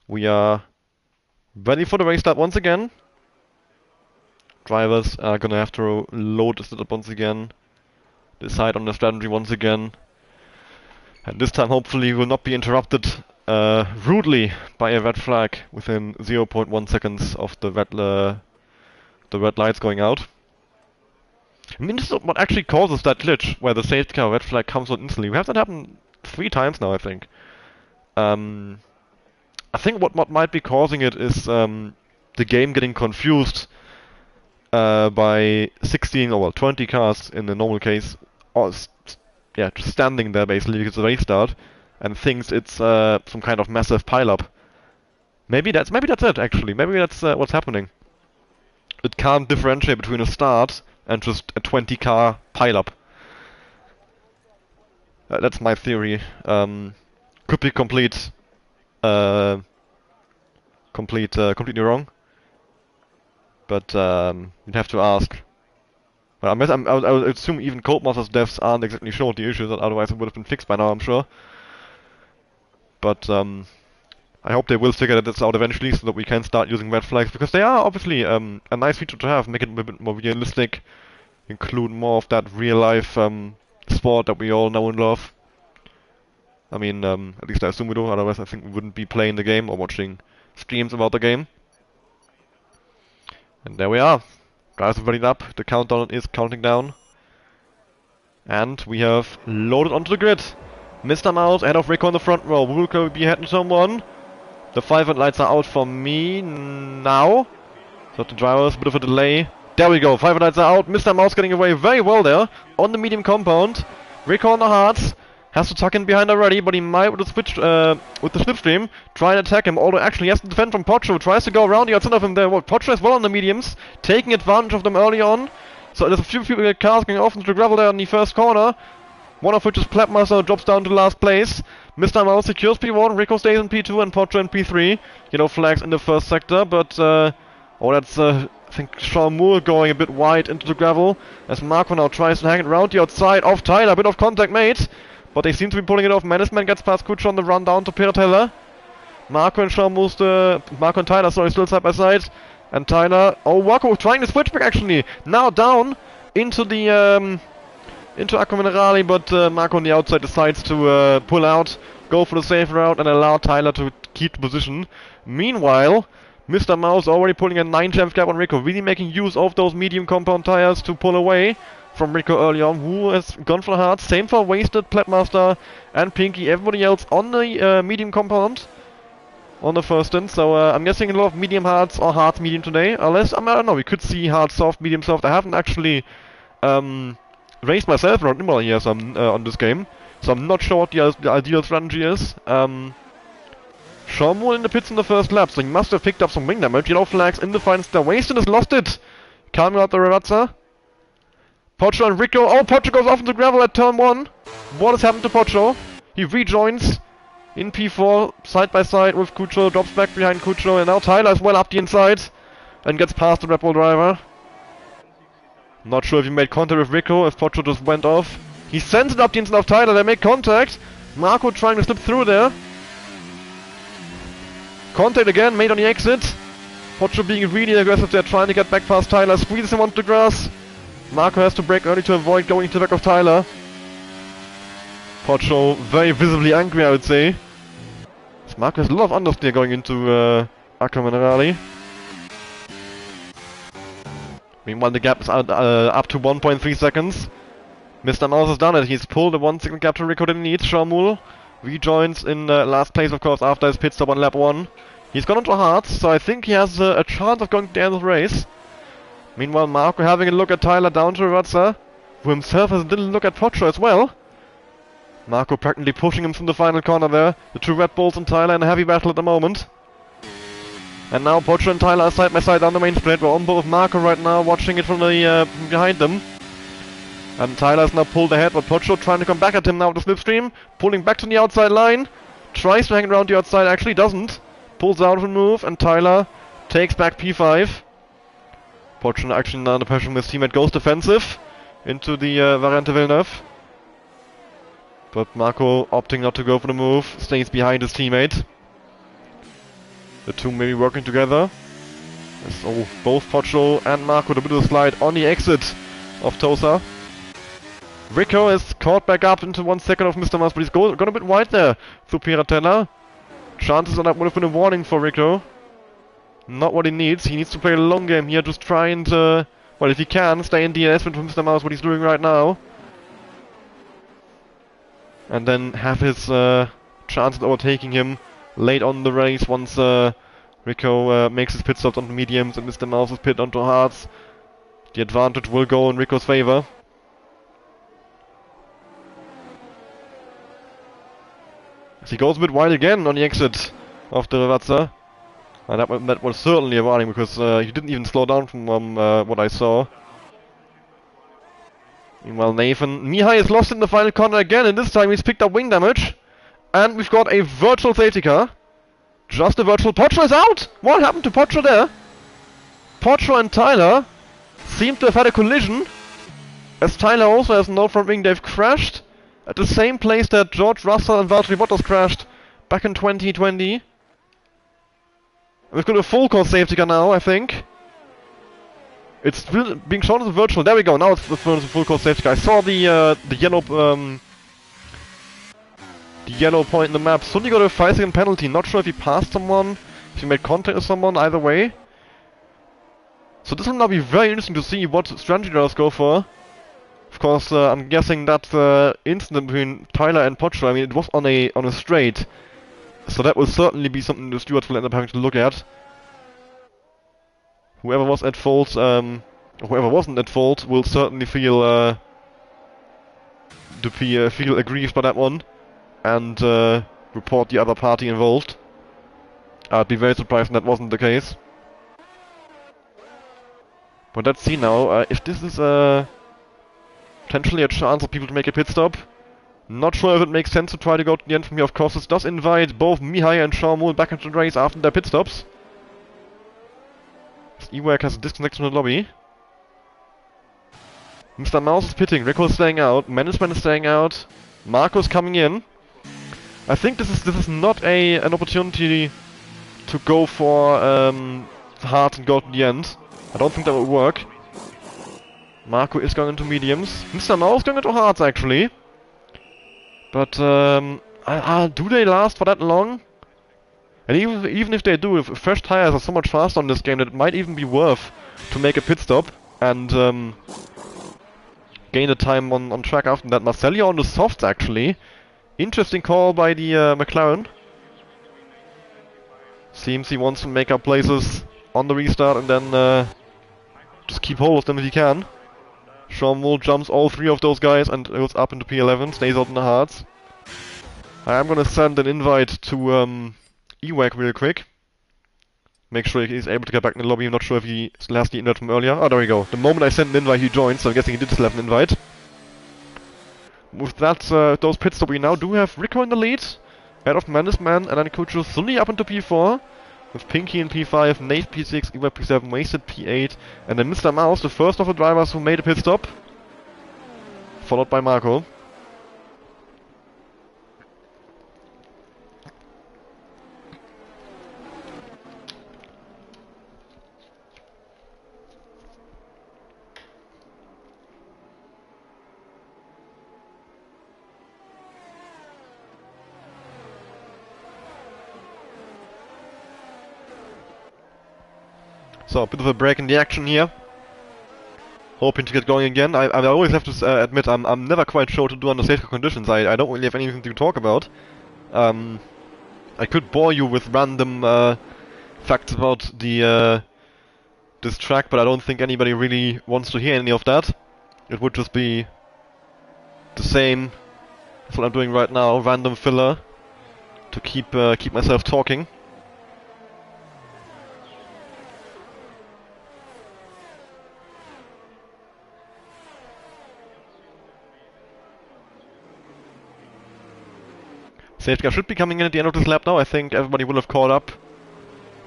We are ready for the race start once again. Drivers are gonna have to load the setup once again. Decide on the strategy once again. And this time hopefully we will not be interrupted rudely by a red flag within 0.1 seconds of the red lights going out. I mean, this is what actually causes that glitch, where the safety car red flag comes on instantly. We have that happen 3 times now, I think. I think what might be causing it is the game getting confused by 16 or well 20 cars in the normal case, or yeah, just standing there basically because the race start, and thinks it's some kind of massive pileup. Maybe that's it actually. Maybe that's what's happening. It can't differentiate between a start and just a 20 car pileup. That's my theory. Could be completely wrong. But you'd have to ask. Well, I would assume even Codemasters devs aren't exactly sure what the issue is, otherwise it would have been fixed by now, I'm sure. But I hope they will figure this out eventually so that we can start using red flags, because they are obviously a nice feature to have, make it a bit more realistic, include more of that real-life sport that we all know and love. I mean, at least I assume we do, otherwise I think we wouldn't be playing the game or watching streams about the game. And there we are. Guys are ready up. The countdown is counting down. And we have loaded onto the grid. Mr. Mouse ahead of Rico in the front row. Will be ahead in turn 1. The 5 lights are out for me now. So the drivers, a bit of a delay. There we go, 5 lights are out. Mr. Mouse getting away very well there on the medium compound. Rico on the hards. Has to tuck in behind already, but he might with the switch with the slipstream try and attack him. Although actually he has to defend from Pocho, tries to go around the outside of him there. Well, Pocho as well on the mediums, taking advantage of them early on. So there's a few cars going off into the gravel there in the first corner. One of which is Plepmaster, drops down to last place. Mr. Mouse secures P1, Rico stays in P2 and Pocho in P3. Yellow flags in the first sector, but that's I think Sean Moore going a bit wide into the gravel as Marco now tries to hang it around the outside of Tyler. A bit of contact made, but they seem to be pulling it off. Management gets past Kucho on the run down to Peter Teller. Marco and Tyler, sorry, still side by side. And Tyler, Marco trying to switch back actually. Now down into the into Acqua Minerale, but Marco on the outside decides to pull out, go for the safe route and allow Tyler to keep the position. Meanwhile, Mr. Mouse already pulling a 9-tenth gap on Rico, really making use of those medium compound tires to pull away from Rico early on, who has gone for hard. Same for Wasted, Pletmaster and Pinky, everybody else on the medium compound on the first stint. So I'm guessing a lot of medium hards or hard medium today, unless, I don't know, we could see hard soft, medium soft. I haven't actually raced myself around Imola here on this game, so I'm not sure what the ideal strategy is. Shawmul in the pits in the first lap, so he must have picked up some wing damage. Yellow flags in the final star. Wasted has lost it. Coming out the Ravazza. Pocho and Rico. Oh, Pocho goes off into gravel at turn 1. What has happened to Pocho? He rejoins in P4, side by side with Kucho. Drops back behind Kucho, and now Tyler is well up the inside and gets past the Red Bull driver. Not sure if he made contact with Rico, if Pocho just went off. He sends it up the inside of Tyler. They make contact. Marco trying to slip through there. Contact again, made on the exit. Pocho being really aggressive there, trying to get back past Tyler. Squeezes him onto the grass. Marco has to brake early to avoid going into the back of Tyler. Pocho very visibly angry, I would say. Marco has a lot of understeer going into Acqua Minerale. Meanwhile, the gap is up to 1.3 seconds. Mr. Mouse has done it. He's pulled a 1 second gap to Rico that he needs. Shawmul rejoins in last place, of course, after his pit stop on lap 1. He's gone into hards, so I think he has a chance of going to the end of the race. Meanwhile, Marco having a look at Tyler down to Ravazza, who himself has a little look at Pocho as well. Marco practically pushing him from the final corner there. The two Red Bulls and Tyler in a heavy battle at the moment. And now Pocho and Tyler are side by side down the main straight. We're on board with Marco right now, watching it from the from behind them. And Tyler's now pulled ahead, but Pocho trying to come back at him now with the slipstream. Pulling back to the outside line. Tries to hang around the outside, actually doesn't. Pulls out of the move, and Tyler takes back P5. Pocho actually now under pressure from his teammate goes defensive into the Variante Villeneuve. But Marco opting not to go for the move, stays behind his teammate. The two maybe working together. So both Pocho and Marco a bit of a slide on the exit of Tosa. Rico is caught back up into 1 second of Mr. Mouse, but he's gone a bit wide there through Piratella. Chances on that would have been a warning for Rico. Not what he needs. He needs to play a long game here, just try and, well, if he can, stay in DNS with Mr. Mouse, what he's doing right now. And then have his chance of overtaking him late on in the race once Rico makes his pit stops on the mediums and Mr. Mouse is pit onto hards. The advantage will go in Rico's favor. As he goes a bit wide again on the exit of the Ravazza. And that was certainly a warning because he didn't even slow down from what I saw. Meanwhile, Nathan Mihai is lost in the final corner again, and this time he's picked up wing damage. And we've got a virtual safety car. Just a virtual. Pocho is out! What happened to Pocho there? Pocho and Tyler seem to have had a collision, as Tyler also has no front wing. They've crashed at the same place that George Russell and Valtteri Bottas crashed back in 2020. We've got a full course safety car now, I think. It's still being shown as a virtual. There we go. Now it's the full course safety car. I saw the yellow point in the map. Suddenly got a 5-second penalty. Not sure if he passed someone, if he made contact with someone. Either way, So this will now be very interesting to see what strategy drivers go for. Of course, I'm guessing that incident between Tyler and Pocho, I mean, it was on a straight, so that will certainly be something the stewards will end up having to look at. Whoever was at fault, whoever wasn't at fault, will certainly feel feel aggrieved by that one, and report the other party involved. I'd be very surprised if that wasn't the case. But let's see now if this is potentially a chance for people to make a pit stop. Not sure if it makes sense to try to go to the end from here. Of course, this does invite both Mihai and Sharmul back into the race after their pit stops. Ewak has disconnected from the lobby. Mr. Mouse is pitting, Rico is staying out, Management is staying out, Marco's coming in. I think this is not an opportunity to go for hard and go to the end. I don't think that will work. Marco is going into mediums. Mr. Mouse going into hards actually. But do they last for that long? And even if they do, if fresh tires are so much faster on this game that it might even be worth to make a pit stop and gain the time on track after that. Marcellia on the softs actually. Interesting call by the McLaren. Seems he wants to make up places on the restart and then just keep hold of them if he can. Sharmul jumps all three of those guys and goes up into P11, stays out in the hards. I am gonna send an invite to Ewak real quick. Make sure he's able to get back in the lobby. I'm not sure if he still has the invite from earlier. Oh, there we go. The moment I sent an invite, he joined, so I'm guessing he did still have an invite. With that, those pit stop, we now do have Rico in the lead, ahead of Mannesman, and then Kuchu Sully up into P4, with Pinky in P5, Nate P6, Ewak P7, Wasted P8, and then Mr. Mouse, the first of the drivers who made a pit stop, followed by Marco. So, a bit of a break in the action here. Hoping to get going again. I always have to admit, I'm never quite sure to do under safety conditions. I don't really have anything to talk about. I could bore you with random facts about the this track, but I don't think anybody really wants to hear any of that. It would just be the same as what I'm doing right now, random filler to keep myself talking. Safety car should be coming in at the end of this lap now. I think everybody will have caught up.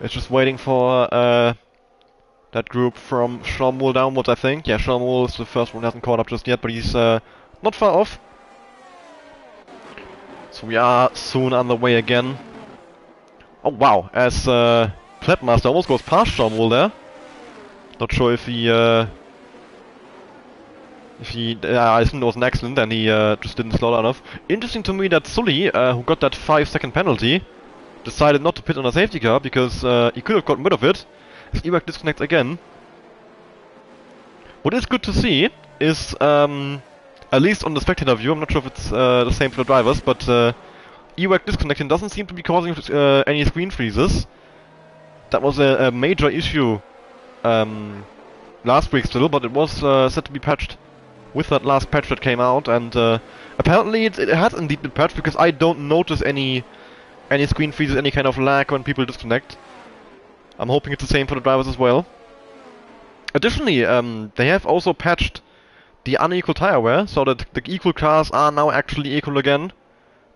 It's just waiting for that group from Sharmul downwards, I think. Yeah, Sharmul is the first one who hasn't caught up just yet, but he's not far off. So we are soon on the way again. Oh wow, as Pledmaster almost goes past Sharmul there. Not sure if he I think it was an accident and he just didn't slow down enough. Interesting to me that Sully, who got that 5-second penalty, decided not to pit on a safety car because he could have gotten rid of it. As Ewak disconnects again. What is good to see is, at least on the spectator view, I'm not sure if it's the same for the drivers, but Ewak disconnecting doesn't seem to be causing any screen freezes. That was a major issue last week still, but it was set to be patched with that last patch that came out, and apparently it has indeed been patched because I don't notice any screen freezes, any kind of lag when people disconnect. I'm hoping it's the same for the drivers as well. Additionally, they have also patched the unequal tire wear, so that the equal cars are now actually equal again.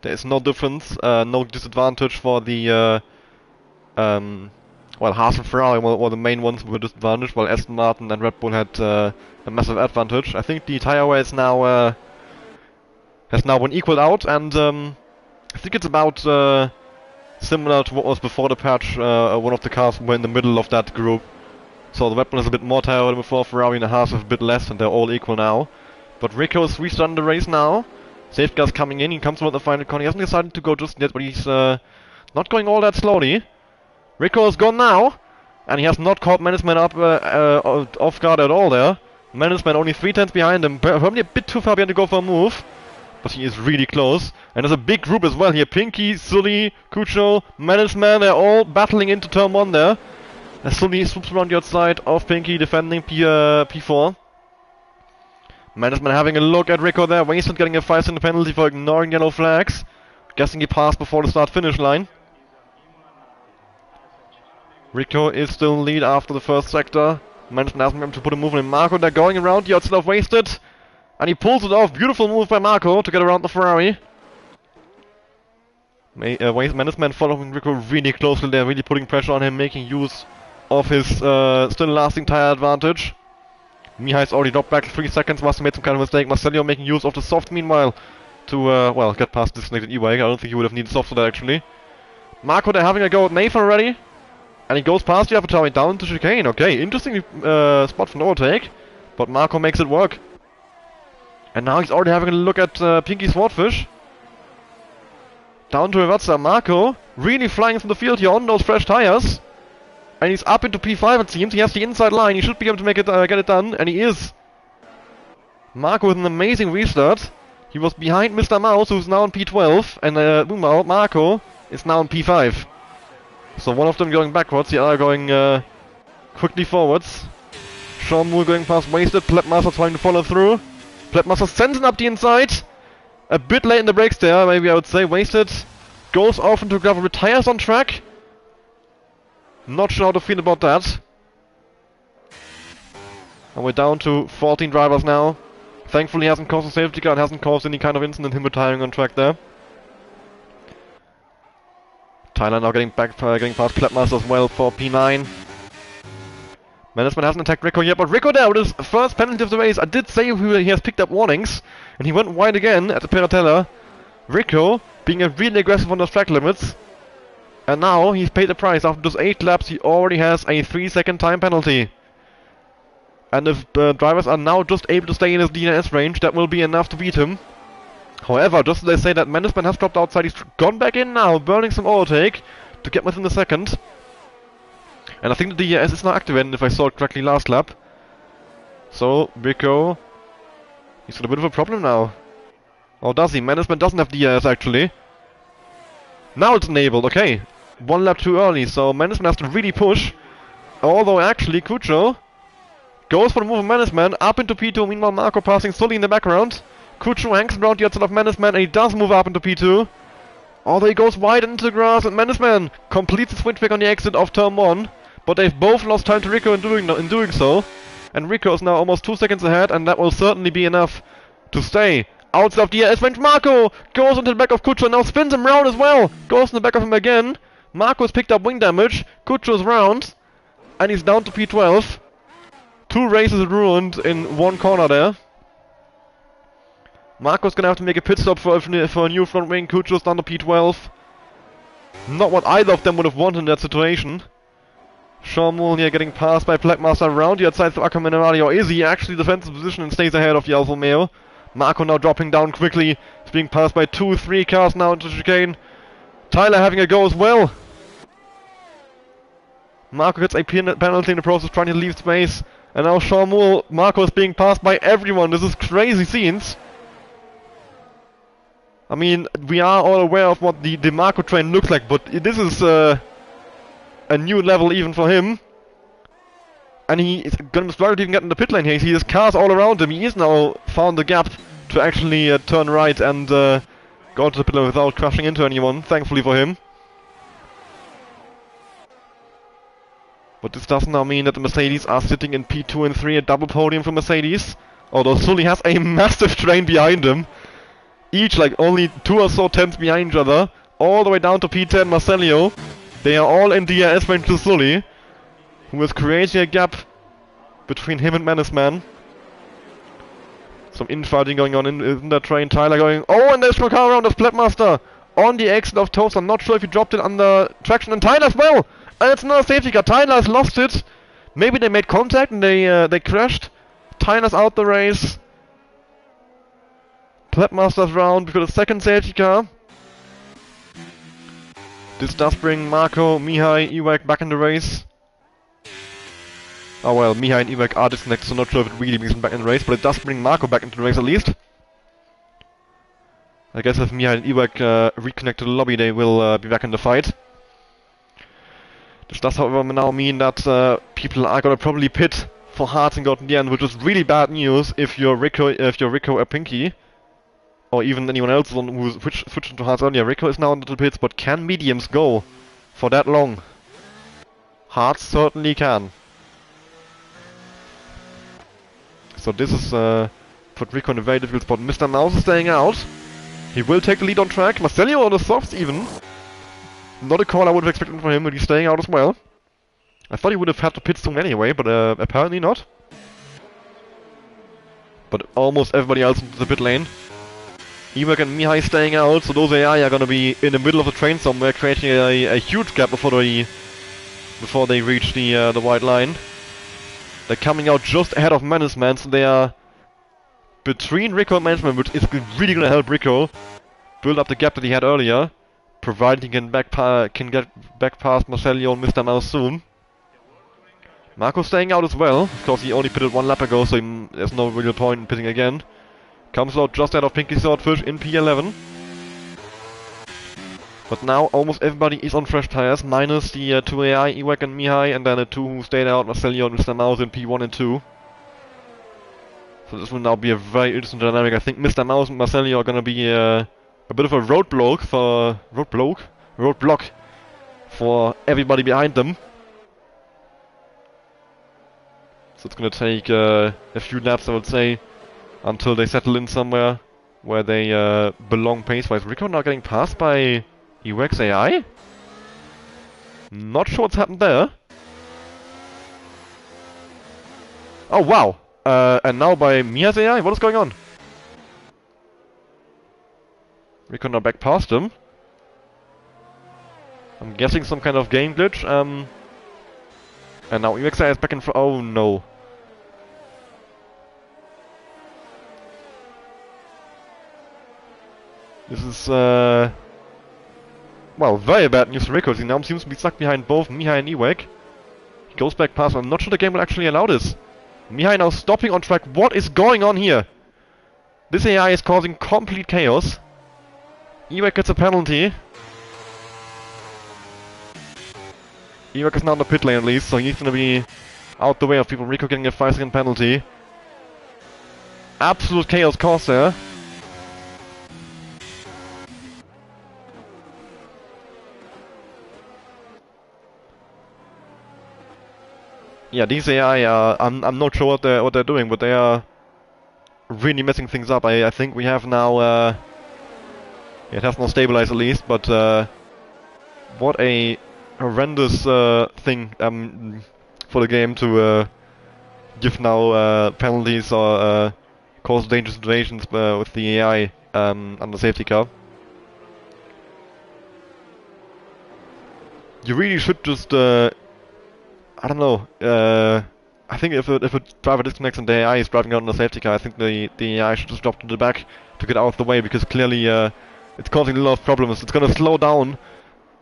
There is no difference, no disadvantage for the well, Haas and Ferrari were the main ones with a disadvantage, while Aston Martin and Red Bull had a massive advantage. I think the tire wear is now has now been equaled out, and I think it's about similar to what was before the patch. One of the cars were in the middle of that group, so the Red Bull has a bit more tire than before. Ferrari and the Haas have a bit less, and they're all equal now. But Rico is restarting the race now. Safety car's coming in. He comes about the final corner. He hasn't decided to go just yet, but he's not going all that slowly. Rico is gone now, And he has not caught Mannesman up off guard at all there. Mannesman only 3/10 behind him, probably a bit too far behind to go for a move. But he is really close. And there's a big group as well here. Pinky, Sully, Kucho, Mannesman, they're all battling into turn 1 there. As Sully swoops around the outside of Pinky, defending P4. Mannesman having a look at Rico there. Wasted getting a 5-second penalty for ignoring yellow flags. Guessing he passed before the start-finish line. Rico is still in lead after the first sector. Mannesman hasn't been able to put a move in. Marco, they're going around the outside of Wasted. And he pulls it off. Beautiful move by Marco to get around the Ferrari. Mannesman following Rico really closely there, really putting pressure on him, making use of his still lasting tire advantage. Mihai's already dropped back 3 seconds, must have made some kind of mistake. Marcelio making use of the soft meanwhile to, well, get past designated e-wake. I don't think he would have needed soft for that actually. Marco, they're having a go at Nathan already. And he goes past the AlphaTauri down to chicane. Okay, interesting spot for an overtake. But Marco makes it work. And now he's already having a look at Pinky Swordfish. Down to Iwatsa. Marco really flying from the field here on those fresh tires. And he's up into P5 it seems. He has the inside line. He should be able to make it, get it done. And he is. Marco with an amazing restart. He was behind Mr. Mouse, who's now on P12. And meanwhile, Marco is now on P5. So one of them going backwards, the other going quickly forwards. Sean Moore going past Wasted. Plepmaster trying to follow through. Plepmaster sends it up the inside. A bit late in the brakes there, maybe I would say. Wasted goes off into gravel with tires on track. Not sure how to feel about that. And we're down to 14 drivers now. Thankfully hasn't caused a safety car and hasn't caused any kind of incident, him retiring on track there. Tyler now getting past Plepmaster as well for P9. Mannesman hasn't attacked Rico yet, but Rico there with his first penalty of the race. I did say he has picked up warnings, and he went wide again at the Piratella. Rico being really aggressive on those track limits. And now he's paid the price. After those 8 laps, he already has a 3-second time penalty. And if the drivers are now just able to stay in his DNS range, that will be enough to beat him. However, just as they say that Mannesman has dropped outside, he's gone back in now, burning some overtake to get within the second. And I think the DRS is now activated, if I saw it correctly last lap. So, Rico, he's got a bit of a problem now. Or does he? Mannesman doesn't have DRS actually. Now it's enabled, okay. 1 lap too early, so Mannesman has to really push. Although actually, Kucho goes for the move of Mannesman up into P2, meanwhile Marco passing Sully in the background. Kucho hangs around the outside of Mannesman and he does move up into P2. Although he goes wide into the grass and Mannesman completes the switchback on the exit of turn 1. But they've both lost time to Rico in doing so. And Rico is now almost 2 seconds ahead, and that will certainly be enough to stay outside of DRS range. Marco goes into the back of Kucho and now spins him round as well. Goes in the back of him again. Marco's picked up wing damage. Kucho's round. And he's down to P12. 2 races ruined in 1 corner there. Marco's gonna have to make a pit stop for a new front wing. Kucho's down to P12. Not what either of them would have wanted in that situation. Sean Moore here getting passed by Plepmaster around the outside of Acca Minerali, or is he actually defends the position and stays ahead of the Alfa Romeo? Marco now dropping down quickly. He's being passed by 2-3 cars now into chicane. Tyler having a go as well. Marco gets a penalty in the process, trying to leave space. And now Sean Moore, Marco is being passed by everyone. This is crazy scenes. I mean, we are all aware of what the Marco train looks like, but this is a new level even for him. And he is gonna struggle to even get in the pit lane here. He has cars all around him. He has now found the gap to actually turn right and go to the pit lane without crashing into anyone, thankfully for him. But this does now mean that the Mercedes are sitting in P2 and 3, a double podium for Mercedes. Although Sully has a massive train behind him. Each like only 2 or so tenths behind each other. All the way down to P10 Marcelio. They are all in DRS range to Sully, who is creating a gap between him and Mannesman. Some infighting going on in that train. Tyler going, oh, and there's no car around of Plepmaster on the exit of Toast. I'm not sure if he dropped it under traction, and Tyler as well. And it's another safety car. Tyler has lost it. Maybe they made contact and they crashed. Tyler's out the race. Plepmaster's round because the second safety car. This does bring Marco, Mihai, Ewak back in the race. Oh well, Mihai and Iwek are disconnected, so not sure if it really brings them back in the race, but it does bring Marco back into the race at least. I guess if Mihai and Iwek reconnect to the lobby, they will be back in the fight. This does, however, now mean that people are gonna probably pit for Hearts and Gold in the end, which is really bad news if you're Rico or Pinky, or even anyone else who switched into Hearts earlier. Rico is now into the pits, but can mediums go for that long? Hearts certainly can. So this is put Rico in a very difficult spot. Mr. Mouse is staying out. He will take the lead on track. Marcelio on the softs even. Not a call I would have expected from him, but he's staying out as well. I thought he would have had to pit soon anyway, but apparently not. But almost everybody else into the pit lane. Iwek and Mihai staying out, so those AI are gonna be in the middle of the train somewhere, creating a huge gap before they reach the white line. They're coming out just ahead of Menace Man, so they are between Rico and Management, which is really gonna help Rico build up the gap that he had earlier, provided he can get back past Marcelio and Mr. Mouse soon. Marco staying out as well. Of course, he only pitted one lap ago, so there's no real point in pitting again. Comes out just out of Pinky Swordfish in P11. But now almost everybody is on fresh tires, minus the 2 AI, Iwek and Mihai, and then the 2 who stayed out, Marcelio and Mr. Mouse in P1 and 2. So this will now be a very interesting dynamic. I think Mr. Mouse and Marcelio are gonna be a bit of a roadblock for everybody behind them. So it's gonna take a few laps, I would say, until they settle in somewhere where they belong pace-wise. Rico now getting passed by Iwek's AI? Not sure what's happened there. Oh wow! And now by Mia's AI? What is going on? Rico now back past him. I'm guessing some kind of game glitch. And now Iwek's AI is back in front. Oh no. This is, well, very bad news for Rico. He now seems to be stuck behind both Mihai and Iwek. He goes back past. I'm not sure the game will actually allow this. Mihai now stopping on track. What is going on here? This AI is causing complete chaos. Iwek gets a penalty. Iwek is now in the pit lane at least, so he's gonna be out the way of people. Rico getting a 5-second penalty. Absolute chaos caused there. Yeah, these AI are, I'm not sure what they're doing, but they are really messing things up. I think we have now, it has not stabilized at least, but what a horrendous thing for the game to give now penalties or cause dangerous situations with the AI on the safety car. You really should just I don't know. I think if a driver disconnects and the AI is driving out in a safety car, I think the AI should just drop to the back to get out of the way, because clearly it's causing a lot of problems. It's gonna slow down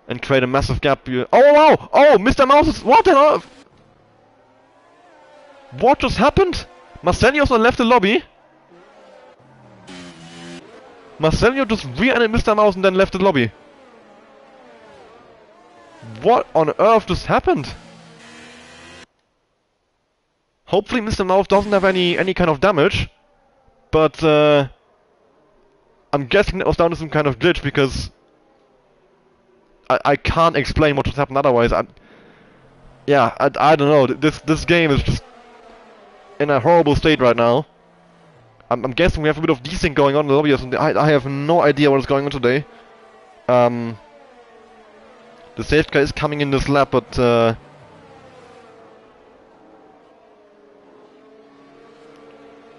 and create a massive gap. Oh wow! Oh, Mr. Mouse is... What on earth? What just happened? Marcelio's left the lobby. Marcelio just re-ended Mr. Mouse and then left the lobby. What on earth just happened? Hopefully Mr. Mouse doesn't have any kind of damage, but I'm guessing that was down to some kind of glitch, because I can't explain what just happened otherwise. I don't know. This game is just in a horrible state right now. I'm guessing we have a bit of desync going on in the lobby or something. I have no idea what is going on today. The safe car is coming in this lap, but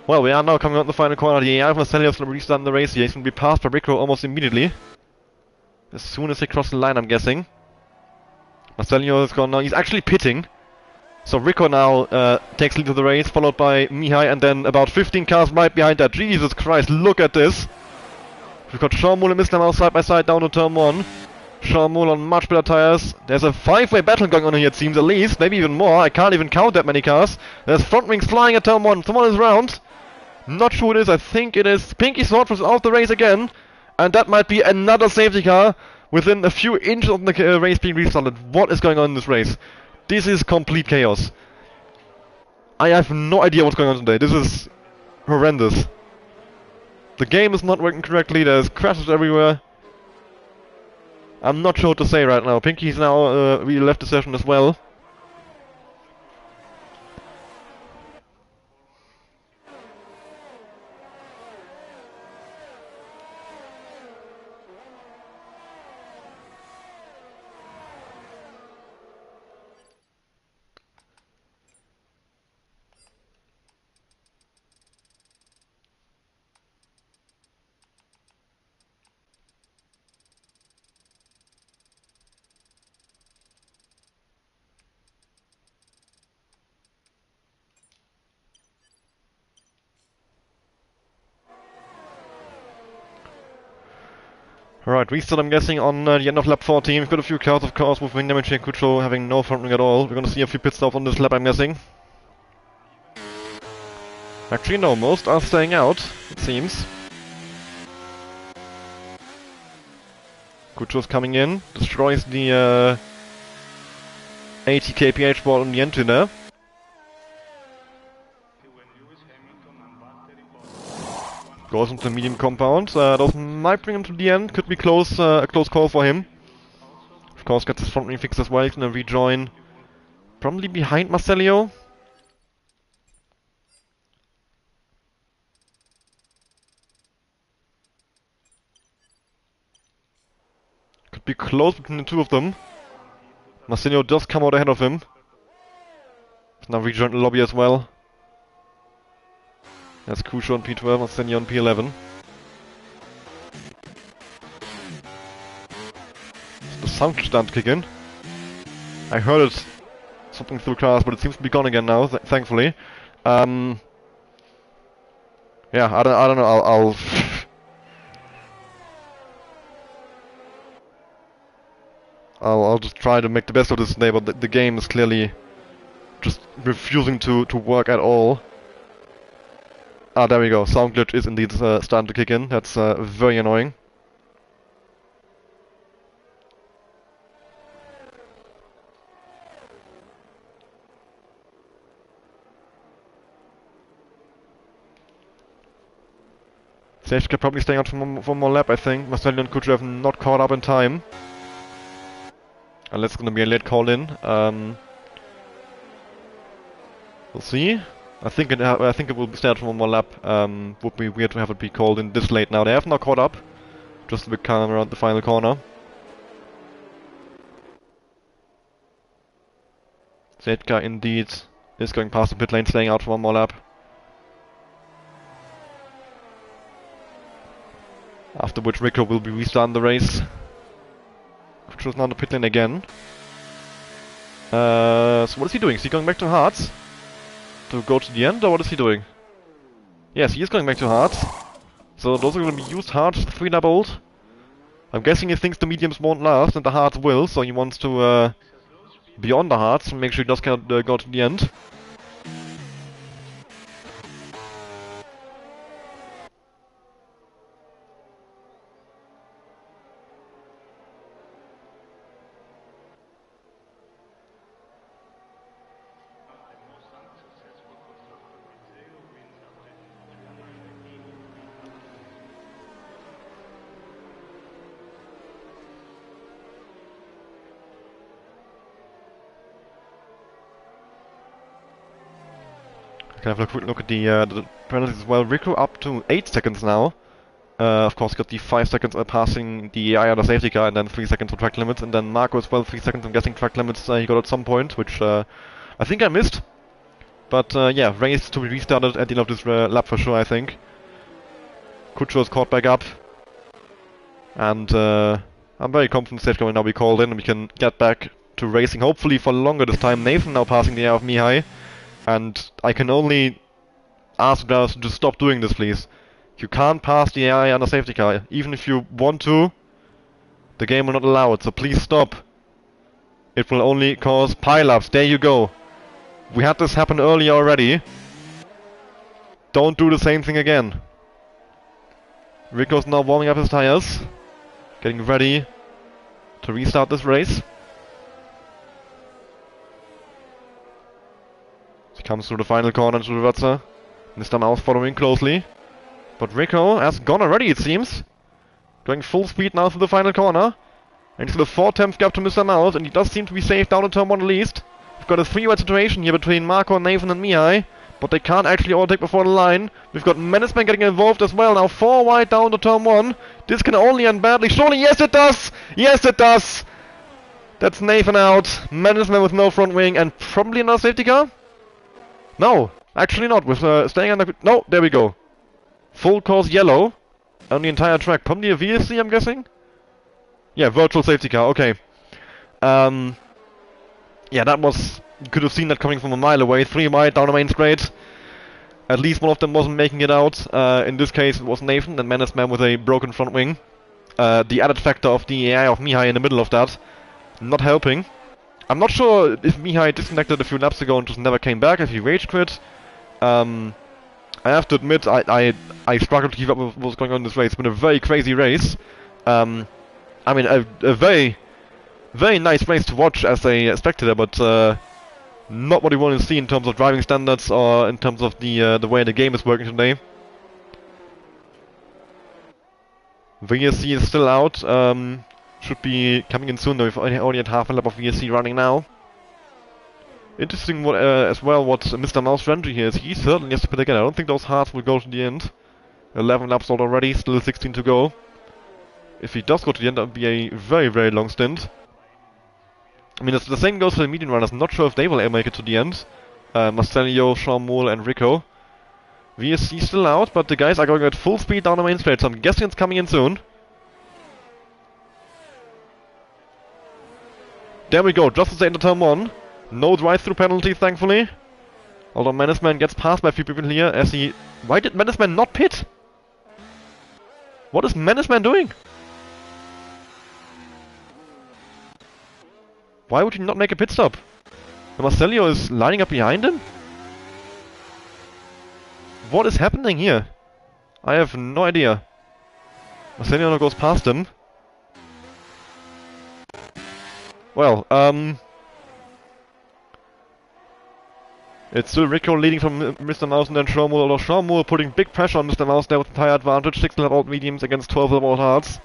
well, we are now coming out the final corner. The AI of Marcelio is going to restart the race here. He's going to be passed by Rico almost immediately. As soon as they cross the line, I'm guessing. Marcelio is gone now. He's actually pitting. So Rico now takes lead of the race, followed by Mihai, and then about 15 cars right behind that. Jesus Christ, look at this. We've got Sean Muller and Mr. Mouse side by side down to turn 1. Imola on much better tires. There's a 5-way battle going on here, it seems, at least. Maybe even more. I can't even count that many cars. There's front wings flying at turn 1. Someone is round. Not sure who it is. I think it is Pinky Swordfish out the race again. And that might be another safety car within a few inches of the race being restarted. What is going on in this race? This is complete chaos. I have no idea what's going on today. This is horrendous. The game is not working correctly. There's crashes everywhere. I'm not sure what to say right now. Pinky's now really left the session as well. Alright, restart I'm guessing on the end of lap 14. We've got a few cars of course with wing damage and Kucho having no front wing at all. We're gonna see a few pit stops on this lap I'm guessing. Actually no, most are staying out, it seems. Kucho's coming in, destroys the 80 kph ball in the entry there. Goes into the medium compound. Those might bring him to the end. Could be close, a close call for him. Of course, gets his front wing fixed as well. He's gonna rejoin, probably behind Marcelio. Could be close between the two of them. Marcelio does come out ahead of him. He's now rejoined the lobby as well. That's Kusho on P12, Marcelio on P11. The sound started to kick in. I heard it something through cars, but it seems to be gone again now, thankfully. Yeah, I don't know. I'll just try to make the best of this day, but the game is clearly just refusing to work at all. Ah, there we go. Sound glitch is indeed starting to kick in. That's very annoying. Sejka probably staying out for one more lap, I think. Marcelio and Kucho have not caught up in time. Unless it's gonna be a late call in. We'll see. I think it will stay out for one more lap. Would be weird to have it be called in this late now. They have not caught up. Just a bit calm around the final corner. Sejka indeed is going past the pit lane, staying out for one more lap. After which Rico will be restarting the race. Kucho's now in the pit lane again. So what is he doing? Is he going back to Hearts? To go to the end, or what is he doing? Yes, he is going back to Hearts. So those are going to be used Hearts 3-lap old. I'm guessing he thinks the mediums won't last and the Hearts will, so he wants to be on the Hearts and make sure he does go to the end. Can have a quick look at the penalties as well. Rico up to 8 seconds now. Of course, got the 5 seconds passing the AI on the safety car, and then 3 seconds for track limits. And then Marco as well, 3 seconds. I'm guessing track limits he got at some point, which I think I missed. But yeah, race to be restarted at the end of this lap for sure, I think. Kucho is caught back up. And I'm very confident safety will now be called in and we can get back to racing, hopefully for longer this time. Nathan now passing the air of Mihai. And I can only ask drivers to just stop doing this, please. You can't pass the AI on a safety car. Even if you want to, The game will not allow it, so please stop. It will only cause pile-ups. There you go. We had this happen earlier already. Don't do the same thing again. Rico's now warming up his tires. Getting ready to restart this race. He comes through the final corner into the Wurzer. Mr. Mouse following closely. But Rico has gone already, it seems. Going full speed now through the final corner. And he's got a 4/10 gap to Mr. Mouse, and he does seem to be safe down in turn 1 at least. We've got a 3-wide situation here between Marco, Nathan and Mihai. But they can't actually overtake before the line. We've got Menaceman getting involved as well. Now 4 wide down to turn 1. This can only end badly. Surely, yes it does! Yes it does! That's Nathan out. Menaceman with no front wing and probably another safety car? No, actually not. With staying on the... No, there we go. Full course yellow on the entire track. Probably a VSC, I'm guessing? Yeah, virtual safety car, okay. Yeah, that was... You could have seen that coming from a mile away. 3 wide down the main straight. At least one of them wasn't making it out. In this case, it was Nathan and Menaceman with a broken front wing. The added factor of the AI of Mihai in the middle of that. Not helping. I'm not sure if Mihai disconnected a few laps ago and just never came back, if he rage quit. I have to admit, I struggled to keep up with what's going on in this race. It's been a very crazy race. I mean, a very, very nice race to watch as a spectator, but not what you want to see in terms of driving standards or in terms of the way the game is working today. VSC is still out. Should be coming in soon though. We've only had half a lap of VSC running now. Interesting what, as well what Mr. Mouse ran to here is he certainly has to pit again. I don't think those hearts will go to the end. 11 laps out already, still 16 to go. If he does go to the end, that would be a very, very long stint. I mean, the same goes for the medium runners. I'm not sure if they will ever make it to the end. Marcelio, Jean-Moul and Rico. VSC still out, but the guys are going at full speed down the main straight, so I'm guessing it's coming in soon. There we go, just as they enter turn 1. No drive-through penalty, thankfully. Although Menaceman gets passed by a few people here as he... Why did Menaceman not pit? What is Menaceman doing? Why would he not make a pit stop? And Marcelio is lining up behind him? What is happening here? I have no idea. Marcelio now goes past him. Well, it's still Rico leading from Mr. Mouse and then Jean-Moul, although Jean-Moul putting big pressure on Mr. Mouse there with the tire advantage, 6 lap out mediums against 12 lap out hards.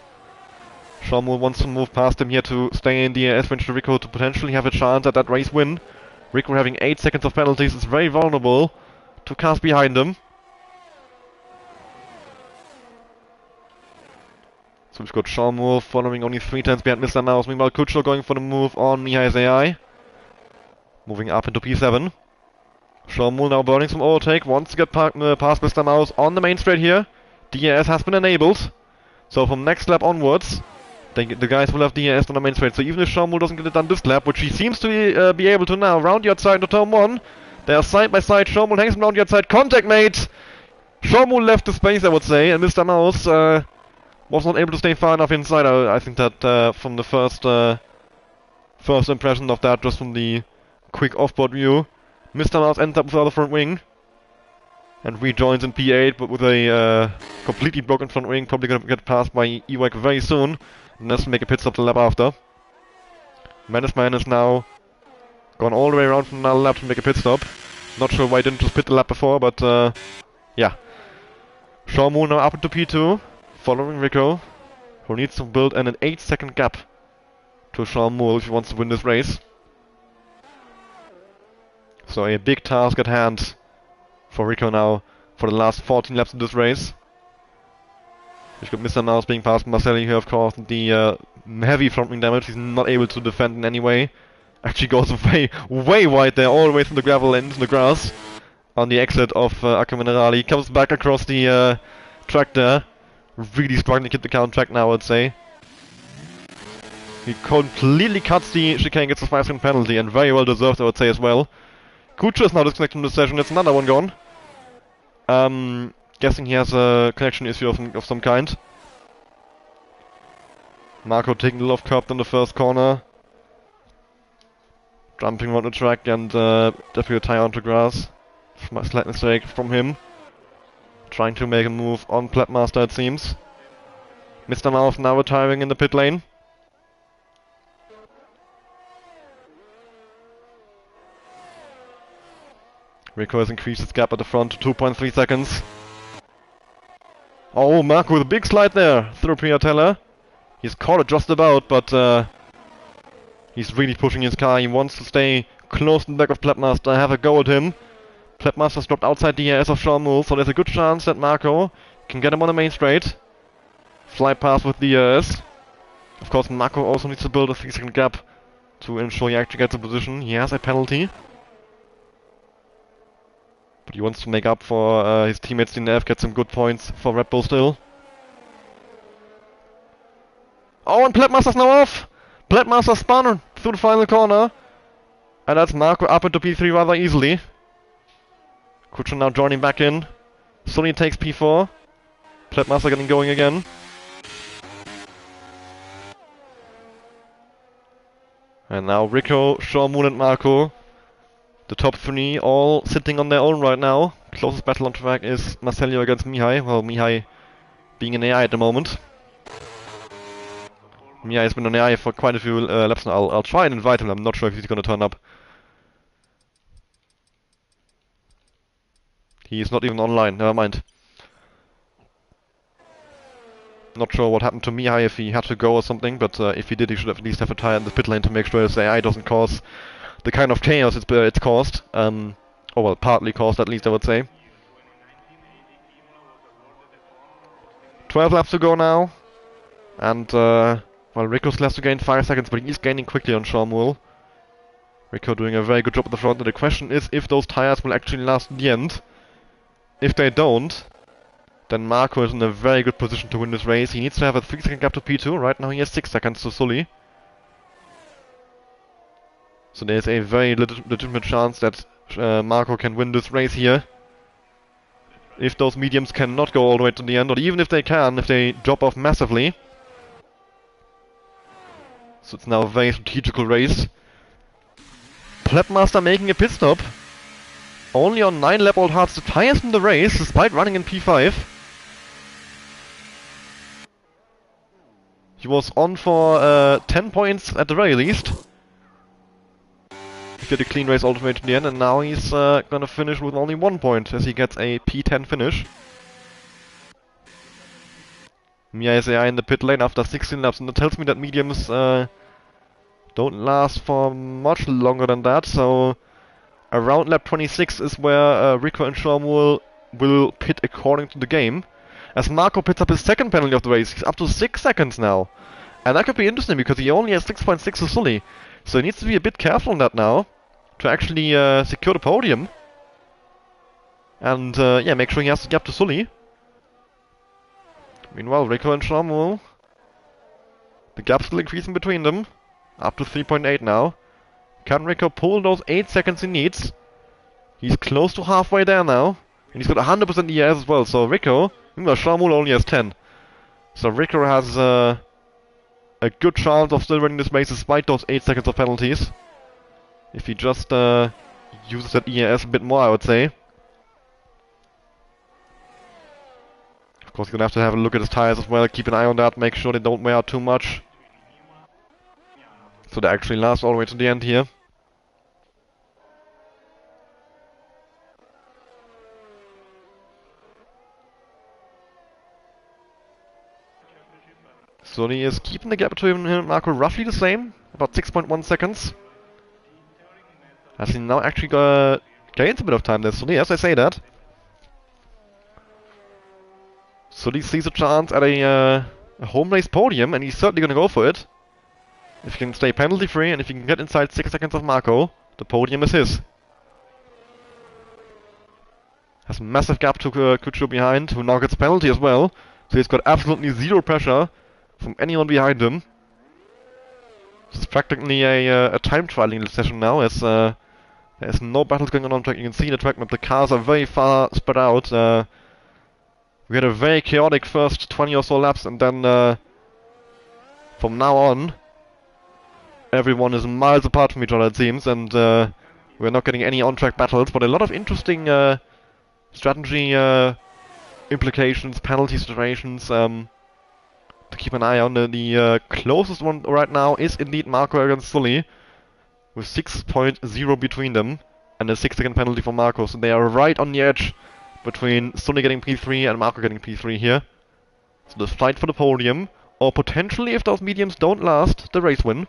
Jean-Moul wants to move past him here to stay in the S-range to Rico to potentially have a chance at that race win. Rico having 8 seconds of penalties is very vulnerable to cars behind him. So we've got Jean-Moul following only 3/10 behind Mr. Mouse. Meanwhile, Kucho going for the move on Mihai's AI. Moving up into P7. Jean-Moul now burning some overtake. Wants to get past Mr. Mouse on the main straight here. DRS has been enabled. So from next lap onwards, the guys will have DRS on the main straight. So even if Jean-Moul doesn't get it done this lap, which he seems to be able to now, round the outside into turn 1. They are side by side. Jean-Moul hangs around the outside. Contact, mate! Jean-Moul left the space, I would say, and Mr. Mouse was not able to stay far enough inside. I think that from the first impression of that, just from the quick off-board view, Mr. Mouse ends up with the other front wing and rejoins in P8, but with a completely broken front wing, probably gonna get passed by Ewek very soon, and has to make a pit stop the lap after. Menaceman is now gone all the way around from another lap to make a pit stop. Not sure why he didn't just pit the lap before, but yeah. Jean-Moul now up into P2. Following Rico, who needs to build an 8-second gap to Jean-Moul if he wants to win this race. So a big task at hand for Rico now for the last 14 laps of this race. We've got Mr. Mouse being passed Marcelli here, of course, the heavy front wing damage. He's not able to defend in any way. Actually goes way wide there, all the way through the gravel and into the grass on the exit of Acqua Minerali. Comes back across the track there. Really struggling to keep the car on track now, I'd say. He completely cuts the chicane, gets a 5-second penalty, and very well deserved, I would say, as well. Kucho is now disconnected from the session, it's another one gone. Guessing he has a connection issue of some kind. Marco taking the left curb in the first corner. Jumping around the track and definitely a tire onto grass. Slight mistake from him. Trying to make a move on Pledmaster, it seems. Mr. Mouth now retiring in the pit lane. Rico has increased his gap at the front to 2.3 seconds. Oh, Marco with a big slide there through Piatella. He's caught it just about, but he's really pushing his car. He wants to stay close to the back of Pledmaster, have a go at him. Pledmaster's dropped outside the ERS of Sean Moole, so there's a good chance that Marco can get him on the main straight. Fly past with the ERS. Of course, Marco also needs to build a 3-second gap to ensure he actually gets a position. He has a penalty. But he wants to make up for his teammates DNF, get some good points for Red Bull still. Oh, and Pledmaster's now off! Pledmaster spun through the final corner. And that's Marco up into P3 rather easily. Kutscher now joining back in. Sully takes P4. Pledmaster getting going again. And now Rico, Sean Moole and Marco. The top 3 all sitting on their own right now. Closest battle on track is Marcello against Mihai. Well, Mihai being an AI at the moment. Mihai has been on AI for quite a few laps now. I'll try and invite him. I'm not sure if he's going to turn up. He's not even online, never mind. Not sure what happened to Mihai, if he had to go or something, but if he did, he should at least have a tire in the pit lane to make sure his AI doesn't cause the kind of chaos it's caused. Or well, partly caused at least, I would say. 12 laps to go now. And, well, Rico's left to gain 5 seconds, but he's gaining quickly on Sean Moole. Rico doing a very good job at the front, and the question is if those tires will actually last in the end. If they don't, then Marco is in a very good position to win this race. He needs to have a 3-second gap to P2. Right now he has 6 seconds to Sully. So there's a very legitimate chance that Marco can win this race here. If those mediums cannot go all the way to the end, or even if they can, if they drop off massively. So it's now a very strategical race. Pledmaster making a pit stop. Only on 9 lap old hearts, the highest in the race, despite running in P5. He was on for 10 points at the very least. He did a clean race all the way to the end, and now he's gonna finish with only 1 point, as he gets a P10 finish. Mia is AI in the pit lane after 16 laps, and that tells me that mediums don't last for much longer than that, so around lap 26 is where Rico and Sean Moole will pit according to the game. As Marco picks up his second penalty of the race, he's up to 6 seconds now. And that could be interesting because he only has 6.6 to Sully. So he needs to be a bit careful on that now to actually secure the podium. And yeah, make sure he has the gap to Sully. Meanwhile, Rico and Sean Moole, the gap's still increasing between them. Up to 3.8 now. Can Rico pull those 8 seconds he needs? He's close to halfway there now. And he's got 100% ES as well. So Rico, meanwhile Sean Moole only has 10. So Rico has a good chance of still winning this race despite those 8 seconds of penalties. If he just uses that ES a bit more, I would say. Of course, he's gonna have to have a look at his tires as well, keep an eye on that, make sure they don't wear out too much. So they actually last all the way to the end here. So he is keeping the gap between him and Marco roughly the same, about 6.1 seconds. As he now actually gains a bit of time there, Sully, as I say that. Sully sees a chance at a home race podium, and he's certainly going to go for it. If he can stay penalty free, and if he can get inside 6 seconds of Marco, the podium is his. Has a massive gap to Kutscher behind, who now gets a penalty as well. So he's got absolutely zero pressure from anyone behind him. This is practically a time trialing session now, as there's no battles going on track. You can see the track map, the cars are very far spread out. We had a very chaotic first 20 or so laps, and then from now on, everyone is miles apart from each other, it seems, and we're not getting any on-track battles, but a lot of interesting strategy implications, penalty situations to keep an eye on. The closest one right now is indeed Marco against Sully, with 6.0 between them, and a 6-second penalty for Marco, so they are right on the edge between Sully getting P3 and Marco getting P3 here. So the fight for the podium, or potentially, if those mediums don't last, the race win.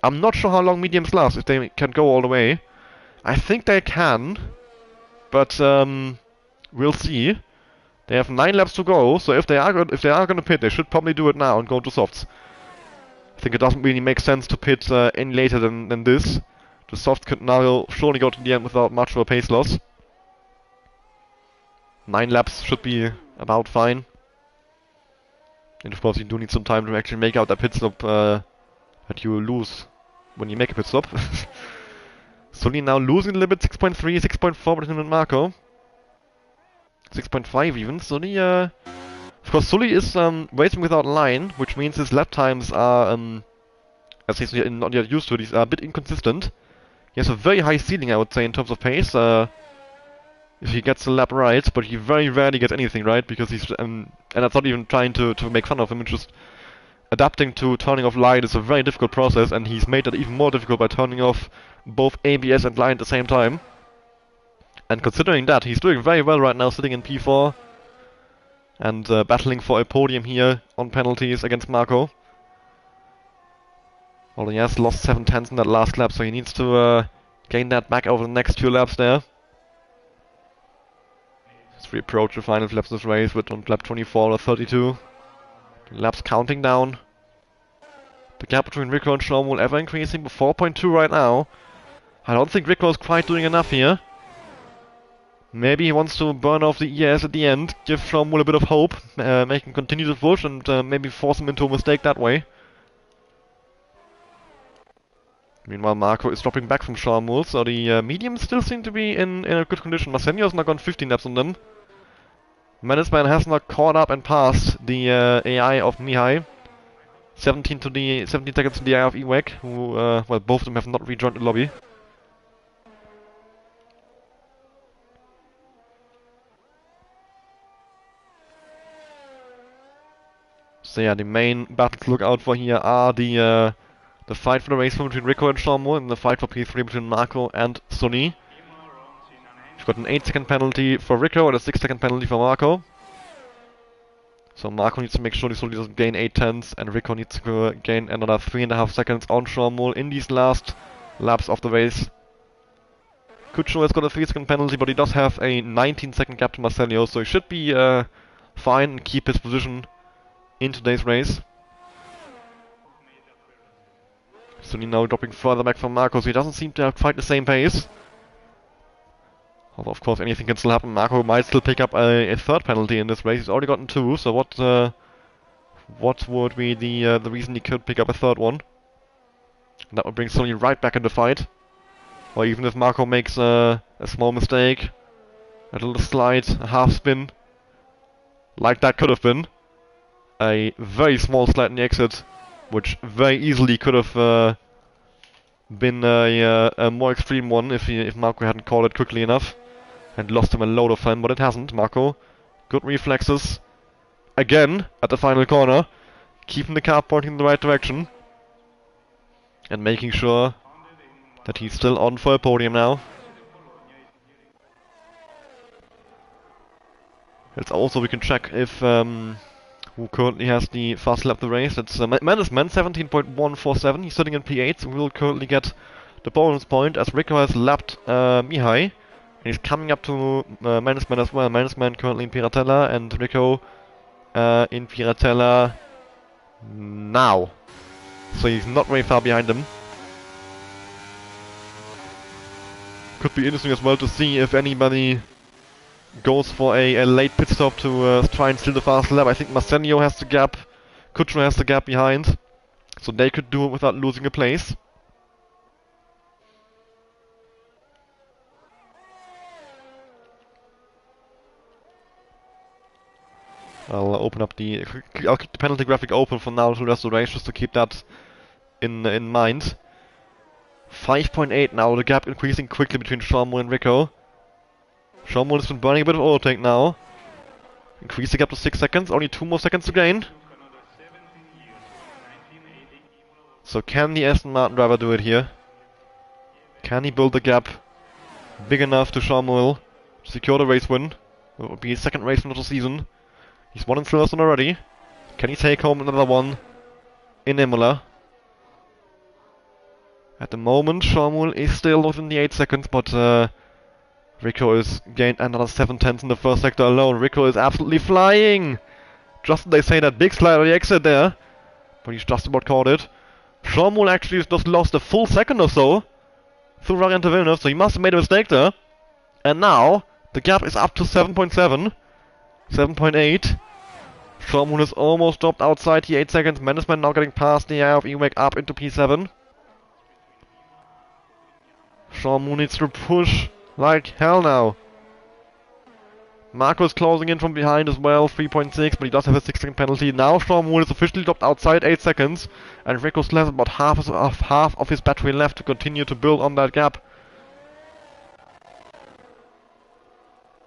I'm not sure how long mediums last, if they can go all the way. I think they can, but we'll see. They have 9 laps to go, so if they are gonna pit, they should probably do it now and go to softs. I think it doesn't really make sense to pit any later than this. The soft could now surely go to the end without much of a pace loss. 9 laps should be about fine. And of course you do need some time to actually make out that pit stop that you lose when you make a pit stop. Sully now losing a little bit, 6.3, 6.4 between him and Marco. 6.5 even, Sully, of course Sully is racing without line, which means his lap times are, as he's not yet used to it, he's a bit inconsistent. He has a very high ceiling, I would say, in terms of pace, if he gets the lap right, but he very rarely gets anything right, because he's, and that's not even trying to make fun of him, it's just adapting to turning off line is a very difficult process, and he's made that even more difficult by turning off both ABS and line at the same time. And considering that, he's doing very well right now, sitting in P4, and battling for a podium here on penalties against Marco. Although he has lost 7/10 in that last lap, so he needs to gain that back over the next 2 laps there. As we approach the final laps of this race, with on lap 24 or 32. Laps counting down. The gap between Rico and Sean will ever increasing, but 4.2 right now. I don't think Rico is quite doing enough here. Maybe he wants to burn off the ES at the end, give Sharmul a bit of hope, make him continue to push, and maybe force him into a mistake that way. Meanwhile, Marco is dropping back from Sharmul, so the mediums still seem to be in a good condition. Marsenio has now gone 15 laps on them. Menaceman has not caught up and passed the AI of Mihai. 17 seconds to the AI of Ewek, who, well, both of them have not rejoined the lobby. So yeah, the main battles to look out for here are the fight for the race between Rico and Sharmo, and the fight for P3 between Marco and Sonny. We've got an 8-second penalty for Rico and a 6-second penalty for Marco. So Marco needs to make sure Sonny doesn't gain 8/10, and Rico needs to gain another 3.5 seconds on Sharmo in these last laps of the race. Kucho has got a 3-second penalty, but he does have a 19-second gap to Marcelio, so he should be fine and keep his position in today's race. Sonny now dropping further back from Marco, so he doesn't seem to have quite the same pace. Although of course anything can still happen. Marco might still pick up a 3rd penalty in this race. He's already gotten 2, so what would be the reason he could pick up a 3rd one? And that would bring Sonny right back in the fight. Or even if Marco makes a small mistake, a little slide, a half spin, like that could have been. A very small slide in the exit, which very easily could have been a more extreme one if Marco hadn't called it quickly enough and lost him a load of time, but it hasn't. Marco, good reflexes again at the final corner, keeping the car pointing in the right direction and making sure that he's still on for a podium now. It's also, we can check if who currently has the fast lap of the race. It's Menaceman, 17.147. He's sitting in P8, so we will currently get the bonus point as Rico has lapped Mihai. And he's coming up to Menaceman as well. Menaceman currently in Piratella, and Rico in Piratella now. So he's not very far behind him. Could be interesting as well to see if anybody goes for a late pit stop to try and steal the fast lap. I think Marsenio has the gap, Kucho has the gap behind, so they could do it without losing a place. I'll open up the... I'll keep the penalty graphic open for now to the rest of the race, just to keep that in mind. 5.8 now, the gap increasing quickly between Sean Moore and Rico. Sean Moore has been burning a bit of oil tank now. Increase the gap to 6 seconds, only 2 more seconds to gain. So can the Aston Martin driver do it here? Can he build the gap big enough to Sean Moore to secure the race win? It would be his second race win of the season. He's won in Silverstone already. Can he take home another one in Imola? At the moment, Sean Moore is still within the 8 seconds, but Rico has gained another 7/10 in the first sector alone. Rico is absolutely flying! Just as they say, that big slide on the exit there, but he's just about caught it. Sean Moore actually just lost a full second or so through Variante Villeneuve, so he must have made a mistake there. And now, the gap is up to 7.7, 7.8. Sean Moore has almost dropped outside the 8 seconds. Management now getting past the eye of Ewek up into P7. Sean Moore needs to push like hell now. Marco's closing in from behind as well, 3.6, but he does have a 6-second penalty. Now Sean Moore is officially dropped outside 8 seconds, and Rico still has about half of his battery left to continue to build on that gap.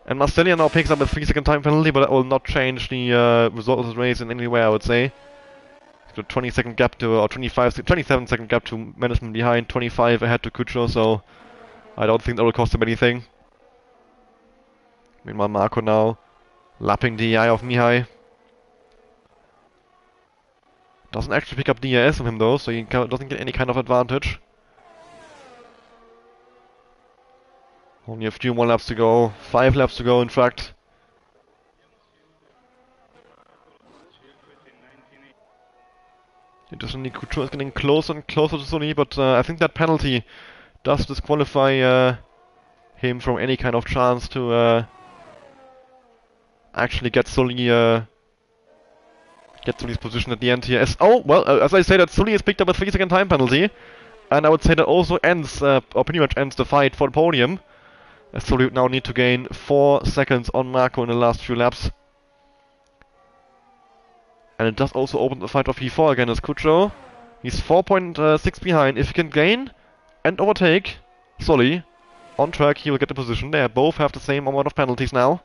And Marcellia now picks up a 3-second time penalty, but that will not change the result of the race in any way, I would say. He's got a 20-second gap to, or 27-second gap to management behind, 25 ahead to Kucho, so I don't think that will cost him anything. Meanwhile, Marco now lapping the eye of Mihai. Doesn't actually pick up DRS from him though, so he doesn't get any kind of advantage. Only a few more laps to go. 5 laps to go, in fact. Interestingly, Couture is getting closer and closer to Sully, but I think that penalty does disqualify him from any kind of chance to actually get Sully get Sully's position at the end here. As I say, that Sully has picked up a 3-second time penalty, and I would say that also ends, or pretty much ends the fight for the podium. As Sully would now need to gain 4 seconds on Marco in the last few laps. And it does also open the fight for P4 again as Kucho. He's 4.6 behind. If he can gain and overtake Sully on track, he will get the position. They both have the same amount of penalties now.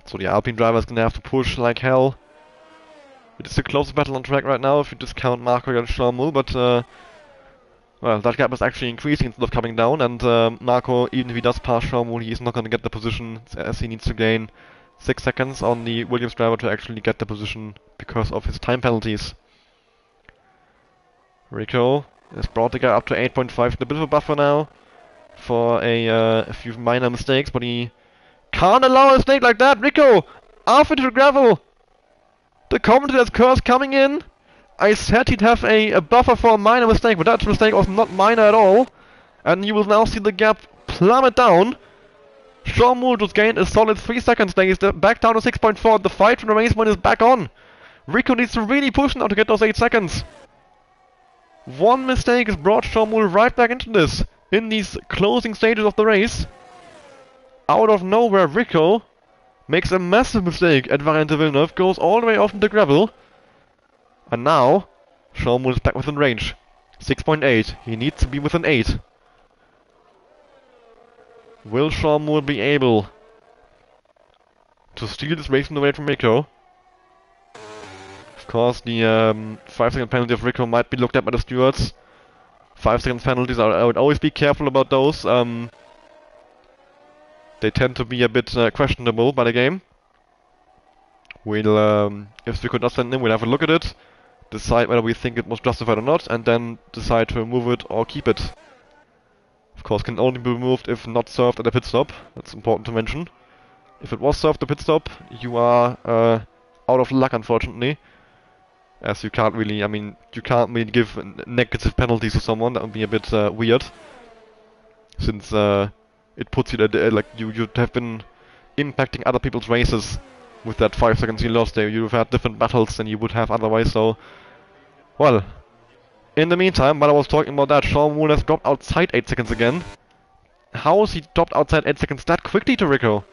So the Alpine driver is gonna have to push like hell. It is the closest battle on track right now if you discount Marco against Sean Moore, but well, that gap is actually increasing instead of coming down, and Marco, even if he does pass Sean Moore, he is not gonna get the position as he needs to gain 6 seconds on the Williams driver to actually get the position because of his time penalties. Rico has brought the guy up to 8.5, a bit of a buffer now for a few minor mistakes, but he can't allow a mistake like that. Rico, off into the gravel. The commentator's curse coming in. I said he'd have a buffer for a minor mistake, but that mistake was not minor at all. And you will now see the gap plummet down. Sean Moore just gained a solid 3 seconds there. He's back down to 6.4. The fight from the race win is back on. Rico needs to really push now to get those 8 seconds. One mistake has brought Sean Moore right back into this in these closing stages of the race. Out of nowhere, Rico makes a massive mistake at Variante Villeneuve, goes all the way off into the gravel. And now, Sean Moore is back within range. 6.8. He needs to be within 8. Will Sean Moore be able to steal this race away from Rico? Of course, the 5-second penalty of Rico might be looked at by the stewards. 5 seconds penalties, I would always be careful about those. They tend to be a bit questionable by the game. We'll, if Rico does send in, we'll have a look at it, decide whether we think it was justified or not, and then decide to remove it or keep it. Of course, can only be removed if not served at a pit stop. That's important to mention. If it was served at a pit stop, you are out of luck, unfortunately. As you can't really, you can't really give negative penalties to someone. That would be a bit weird. Since it puts you at, like, you'd have been impacting other people's races with that 5 seconds you lost there. You'd have had different battles than you would have otherwise, so... Well, in the meantime, while I was talking about that, Sean Moore has dropped outside 8 seconds again. How has he dropped outside 8 seconds that quickly to Rico?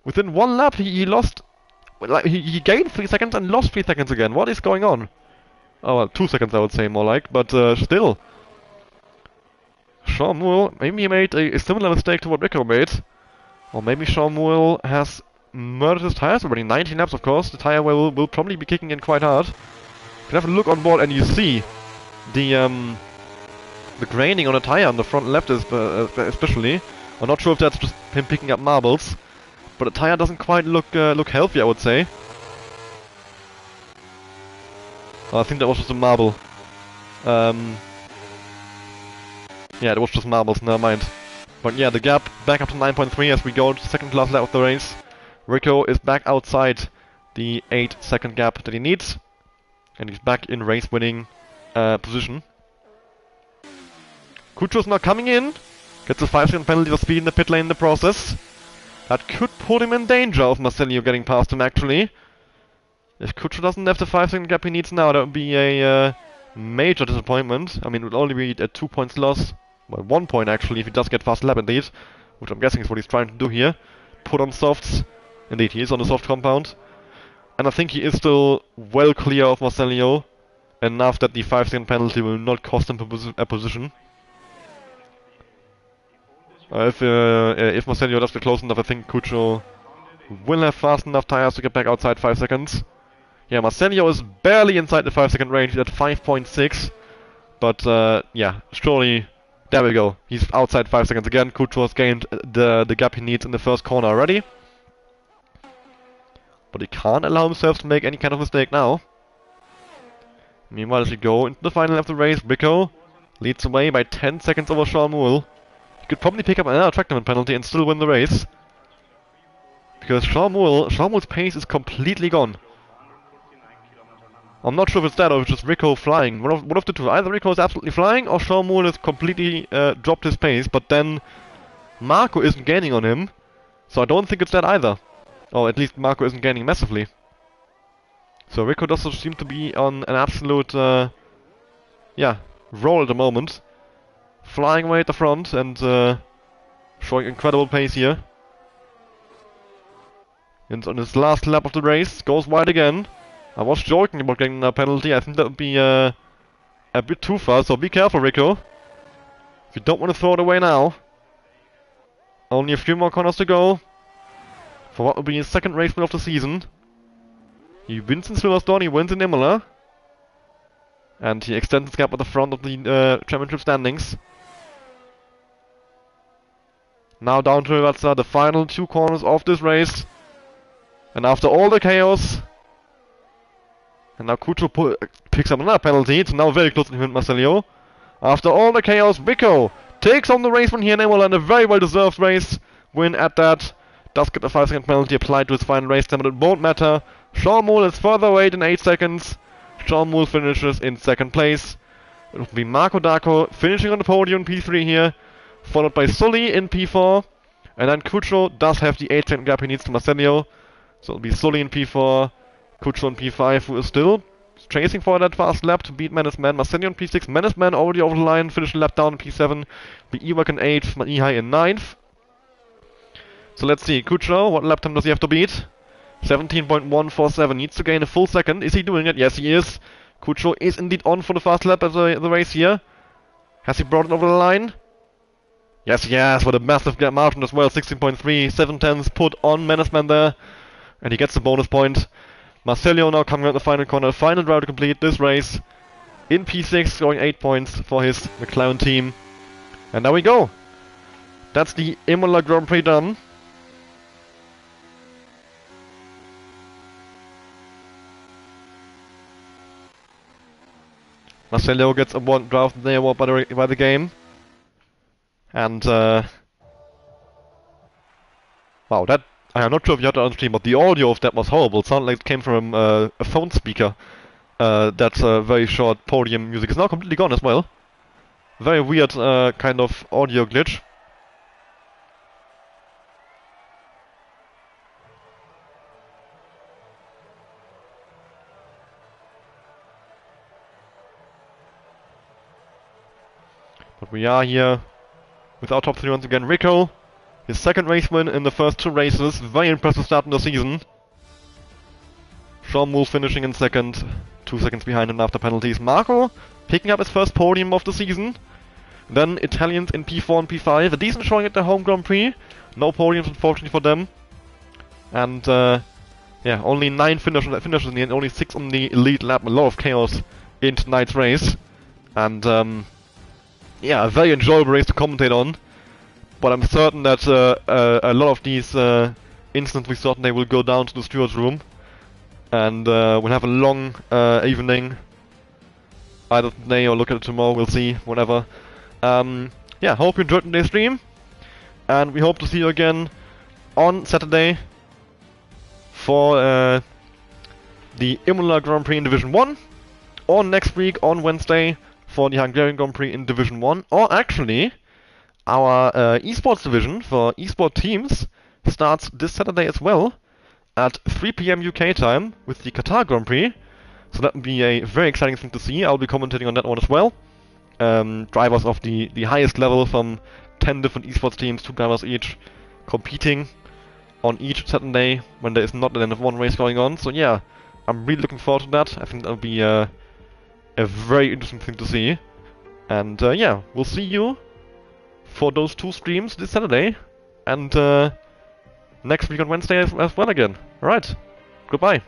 Within one lap, he lost... Like, he gained 3 seconds and lost 3 seconds again. What is going on? Oh, well, 2 seconds I would say more like, but still. Sean Moore, maybe he made a similar mistake to what Rico made. Or maybe Sean Moore has murdered his tires already. 19 laps, of course. The tire will probably be kicking in quite hard. You can have a look on board and you see the graining on the tire on the front left is especially. I'm not sure if that's just him picking up marbles, but the tire doesn't quite look healthy, I would say. Oh, I think that was just a marble. Yeah, it was just marbles, never mind. But yeah, the gap back up to 9.3 as we go to the second last lap of the race. Rico is back outside the 8-second gap that he needs. And he's back in race-winning position. Kucho's now coming in. Gets a 5-second penalty for speed in the pit lane in the process. That could put him in danger of Marcello getting past him, actually. If Kucho doesn't have the 5-second gap he needs now, that would be a major disappointment. I mean, it would only be a 2 points loss. Well, 1 point actually, if he does get fast lap indeed. Which I'm guessing is what he's trying to do here. Put on softs. Indeed, he is on the soft compound. And I think he is still well clear of Marcello. Enough that the 5-second penalty will not cost him a position. If Marcello does get close enough, I think Kucho will have fast enough tires to get back outside 5 seconds. Yeah, Marcello is barely inside the 5-second range at 5.6. But yeah, surely, there we go. He's outside 5 seconds again. Kucho has gained the gap he needs in the first corner already. But he can't allow himself to make any kind of mistake now. Meanwhile, as we go into the final of the race, Rico leads away by 10 seconds over Sean Moore. He could probably pick up another track limit penalty and still win the race. Because Sean Moore's pace is completely gone. I'm not sure if it's that or if it's just Rico flying. One of the two. Either Rico is absolutely flying or Sean Moore has completely dropped his pace, but then Marco isn't gaining on him. So I don't think it's that either. Or at least Marco isn't gaining massively. So Rico does seem to be on an absolute yeah, roll at the moment. Flying away at the front and showing incredible pace here. And on his last lap of the race, goes wide again. I was joking about getting a penalty. I think that would be a bit too far, so be careful, Rico. If you don't want to throw it away now. Only a few more corners to go. For what will be his second race win of the season. He wins in Silverstone, he wins in Imola. And he extends his gap at the front of the championship standings. Now down to the final 2 corners of this race. And after all the chaos... And now Kucho picks up another penalty. It's now very close to him, Marcello. After all the chaos, Rico takes on the race win here in Imola, and a very well-deserved race win at that. Does get a 5-second penalty applied to his final race time, but it won't matter. Sean Moore is further away than 8 seconds. Sean Moore finishes in 2nd place. It will be Marco Darko finishing on the podium in P3 here, followed by Sully in P4. And then Kucho does have the 8-second gap he needs to Marcello. So it'll be Sully in P4. Kucho in P5, who is still chasing for that fast lap to beat Menace Man. Marcello in P6, Menace Man already over the line, finished a lap down in P7. Be Ewok in 8th, Mihai in 9th. So let's see, Kucho, what lap time does he have to beat? 17.147, needs to gain a full second. Is he doing it? Yes, he is. Kucho is indeed on for the fast lap of the race here. Has he brought it over the line? Yes, with a massive gap margin as well, 16.3, 7/10 put on Menace Man there. And he gets the bonus point. Marcello now coming out the final corner, final drive to complete this race. In P6, scoring 8 points for his McLaren team. And there we go. That's the Imola Grand Prix done. Marcello gets a one draft of the award by the game. And wow, that I'm not sure if you heard that on stream, but the audio of that was horrible. It sounded like it came from a phone speaker. That very short podium music is now completely gone as well. Very weird kind of audio glitch. But we are here with our top 3 once again. Rico His second race win in the first 2 races. Very impressive start in the season. Sean Moore finishing in second, 2 seconds behind him after penalties. Marco picking up his first podium of the season. Then Italians in P4 and P5. A decent showing at the home Grand Prix. No podiums, unfortunately, for them. And, yeah, only 9 finishes in the end, only 6 on the elite lap. A lot of chaos in tonight's race. And, yeah, a very enjoyable race to commentate on. But I'm certain that a lot of these incidents we saw today will go down to the steward's room. And we'll have a long evening. Either today or look at it tomorrow, we'll see, whatever. Yeah, hope you enjoyed today's stream. And we hope to see you again on Saturday for the Imola Grand Prix in Division 1. Or next week on Wednesday for the Hungarian Grand Prix in Division 1. Or actually, our esports division for esport teams starts this Saturday as well at 3 PM UK time with the Qatar Grand Prix. So that will be a very exciting thing to see. I'll be commentating on that one as well. Drivers of the highest level from 10 different esports teams, 2 drivers each, competing on each Saturday when there is not an F1 race going on. So yeah, I'm really looking forward to that. I think that'll be a very interesting thing to see. And yeah, we'll see you for those 2 streams this Saturday. And next week on Wednesday as well again. Alright, goodbye.